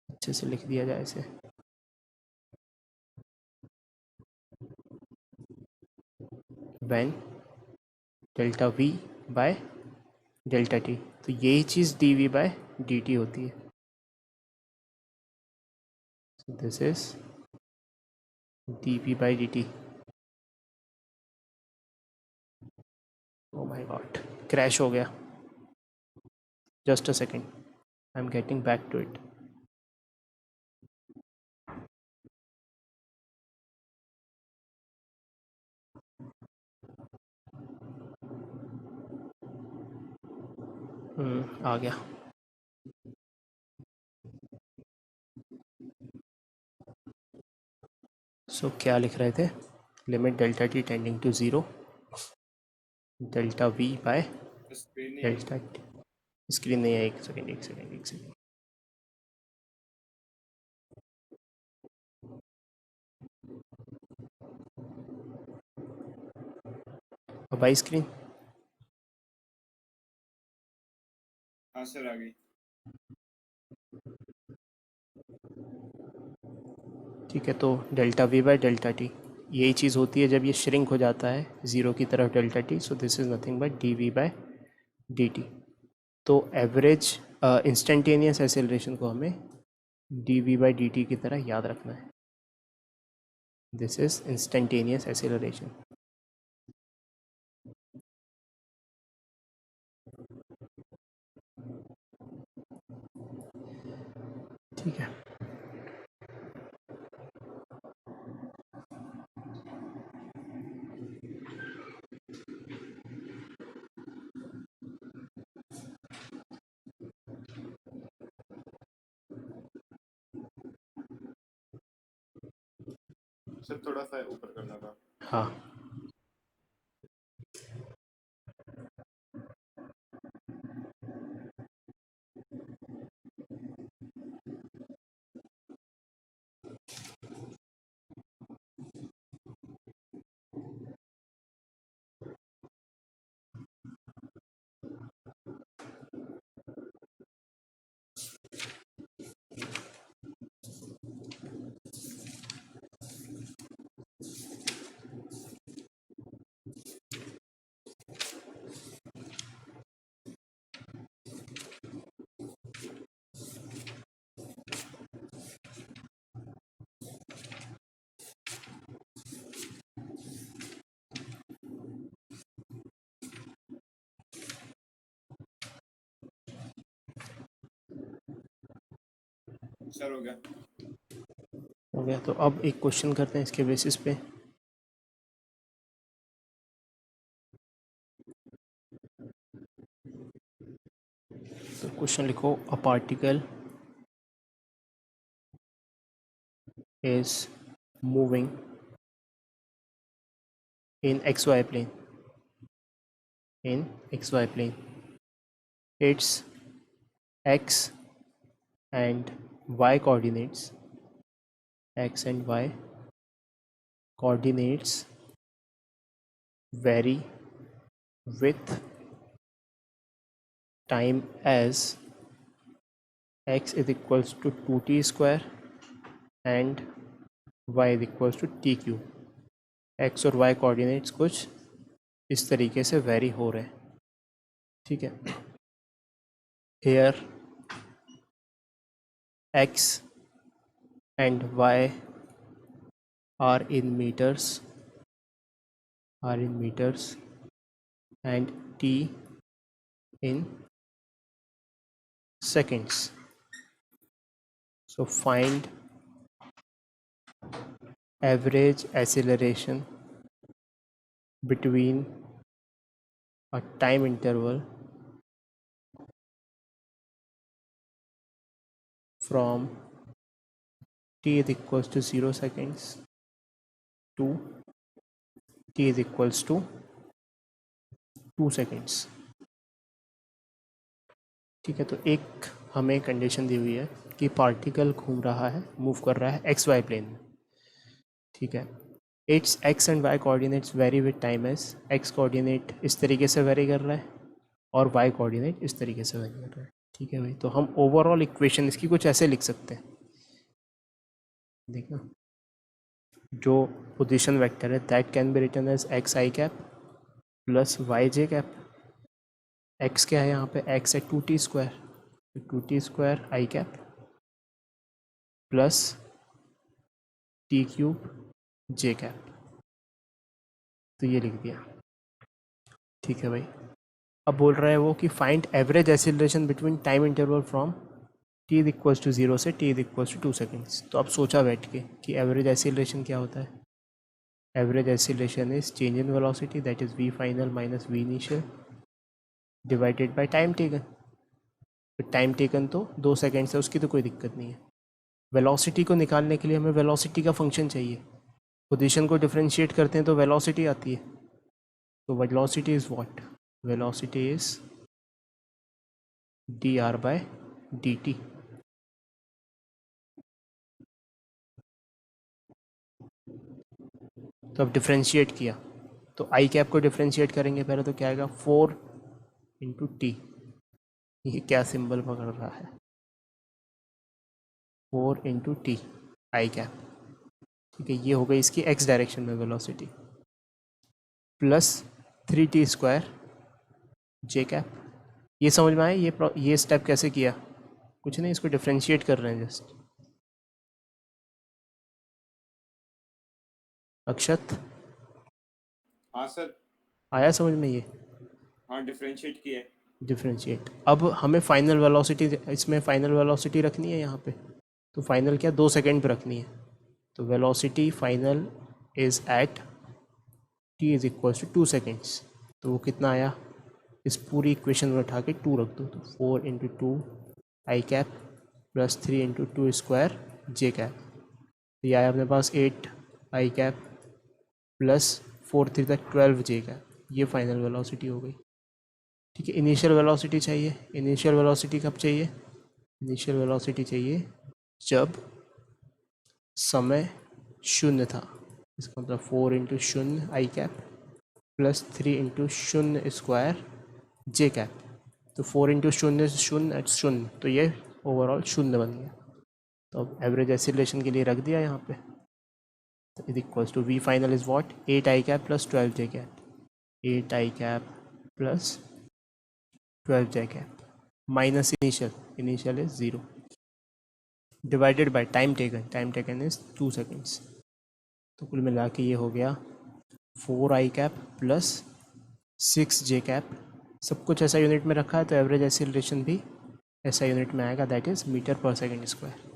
अच्छे से लिख दिया जाए इसे. when delta v by delta t, तो यही चीज़ dv by dt होती है. So this is dv by dt. Oh my god, crash हो गया. Just a second, I'm getting back to it. आ गया. सो क्या लिख रहे थे? Limit delta t tending to 0, delta v by delta t. Screen नहीं है, एक सेकेंड. अब आई स्क्रीन? हाँ सर, आ गई. ठीक है, तो delta v by delta T यही चीज़ होती है जब ये श्रिंक हो जाता है ज़ीरो की तरफ delta t. So this is nothing but d v by d T. तो एवरेज इंस्टेंटेनियस एक्सेलरेशन को हमें d we by D t की तरह याद रखना है. This is instantaneous acceleration. ठीक है, सर थोड़ा सा ऊपर करना था. हाँ. सर हो गया। हो गया। तो अब एक क्वेश्चन करते हैं इसके बेसिस पे। तो क्वेश्चन लिखो, a particle is moving in xy plane, in xy plane, its x and y coordinates, x and y coordinates vary with time as x is equals to 2t square and y is equals to t cube. x और y coordinates कुछ इस तरीके से very हो रहे हैं, ठीक है। here x and y are in meters and t in seconds. So find average acceleration between a time interval from t is equals to 0 seconds to t is equals to 2 seconds, ठीक है। तो एक हमें condition दी हुई है कि particle घूम रहा है, मूव कर रहा है एक्स वाई प्लेन में, ठीक है। It's x and y coordinates vary with time as, x coordinate इस तरीके से वेरी कर रहा है और वाई कोऑर्डिनेट इस तरीके से वेरी कर रहा है, ठीक है भाई। तो हम ओवरऑल इक्वेशन इसकी कुछ ऐसे लिख सकते हैं, देखना, जो पोजीशन वेक्टर है that can be written as x i cap plus y j cap. X क्या है यहाँ पे, एक्स है 2t square, 2t square i cap plus t cube j cap, तो ये लिख दिया, ठीक है भाई। अब बोल रहा है वो कि find average acceleration between time interval from t is equals to 0 से t is equals to 2 seconds. तो अब सोचा बैठ के कि एवरेज एक्सीलरेशन क्या होता है। Average acceleration is change in velocity that is v final minus v initial divided by time taken. तो टाइम टेकन तो 2 सेकेंड्स है, उसकी तो कोई दिक्कत नहीं है। वेलोसिटी को निकालने के लिए हमें वेलोसिटी का फंक्शन चाहिए, पोजीशन को डिफरेंशिएट करते हैं तो वेलोसिटी आती है। तो velocity is what, velocity is dr by dt। तो अब डिफरेंशिएट किया तो आई कैप को डिफरेंशिएट करेंगे पहले, तो क्या आएगा 4 इंटू टी, ये क्या सिंबल पकड़ रहा है, 4 इंटू टी आई कैप, ठीक है। ये हो गई इसकी एक्स डायरेक्शन में वेलोसिटी, प्लस 3t स्क्वायर जे कैप। ये समझ में आया ये स्टेप कैसे किया, कुछ नहीं, इसको डिफरेंशिएट कर रहे हैं जस्ट। अक्षत हाँ सर। आया समझ में ये, हाँ डिफरेंशिएट किया है। डिफरेंशिएट। अब हमें फाइनल वेलोसिटी, इसमें फाइनल वेलोसिटी रखनी है यहाँ पे, तो फाइनल क्या 2 सेकेंड पे रखनी है। तो velocity final is at t is equal to 2 seconds. तो वो कितना आया, इस पूरी इक्वेशन में उठा के 2 रख दो, तो 4 इंटू 2 आई कैप प्लस 3 इंटू 2 स्क्वायर जे कैप। तो ये आया अपने पास 8 आई कैप प्लस 4 3 तक 12 जे कैप। ये फाइनल वेलोसिटी हो गई, ठीक है। इनिशियल वेलोसिटी चाहिए, इनिशियल वेलोसिटी कब चाहिए, इनिशियल वेलोसिटी चाहिए जब समय शून्य था। इसका मतलब 4 इंटू शून्य आई कैप प्लस 3 इंटू शून्य स्क्वायर जे कैप। तो 4 इंटू शून्य शून्य शून्य, तो ये ओवरऑल शून्य बन गया। तो अब एवरेज एक्सीलरेशन के लिए रख दिया यहाँ पे, तो is equals to v final is what 8 i cap plus 12 j cap, 8 i cap plus 12 j cap minus initial is 0 divided by time taken is 2 seconds. तो कुल मिला के ये हो गया 4 i cap plus 6 j cap. सब कुछ ऐसा यूनिट में रखा है तो एवरेज एक्सीलरेशन भी ऐसा यूनिट में आएगा, that is metre per second square.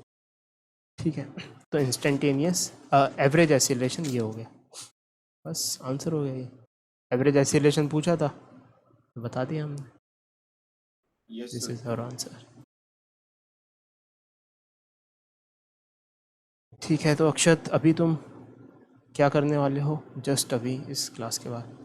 ठीक है, तो इंस्टेंटेनियस एवरेज एक्सीलरेशन ये हो गया, बस आंसर हो गया ये। एवरेज एक्सीलरेशन पूछा था तो बता दिया हमने, yes this sir. Is our answer. ठीक है, तो अक्षत अभी तुम क्या करने वाले हो जस्ट अभी इस क्लास के बाद?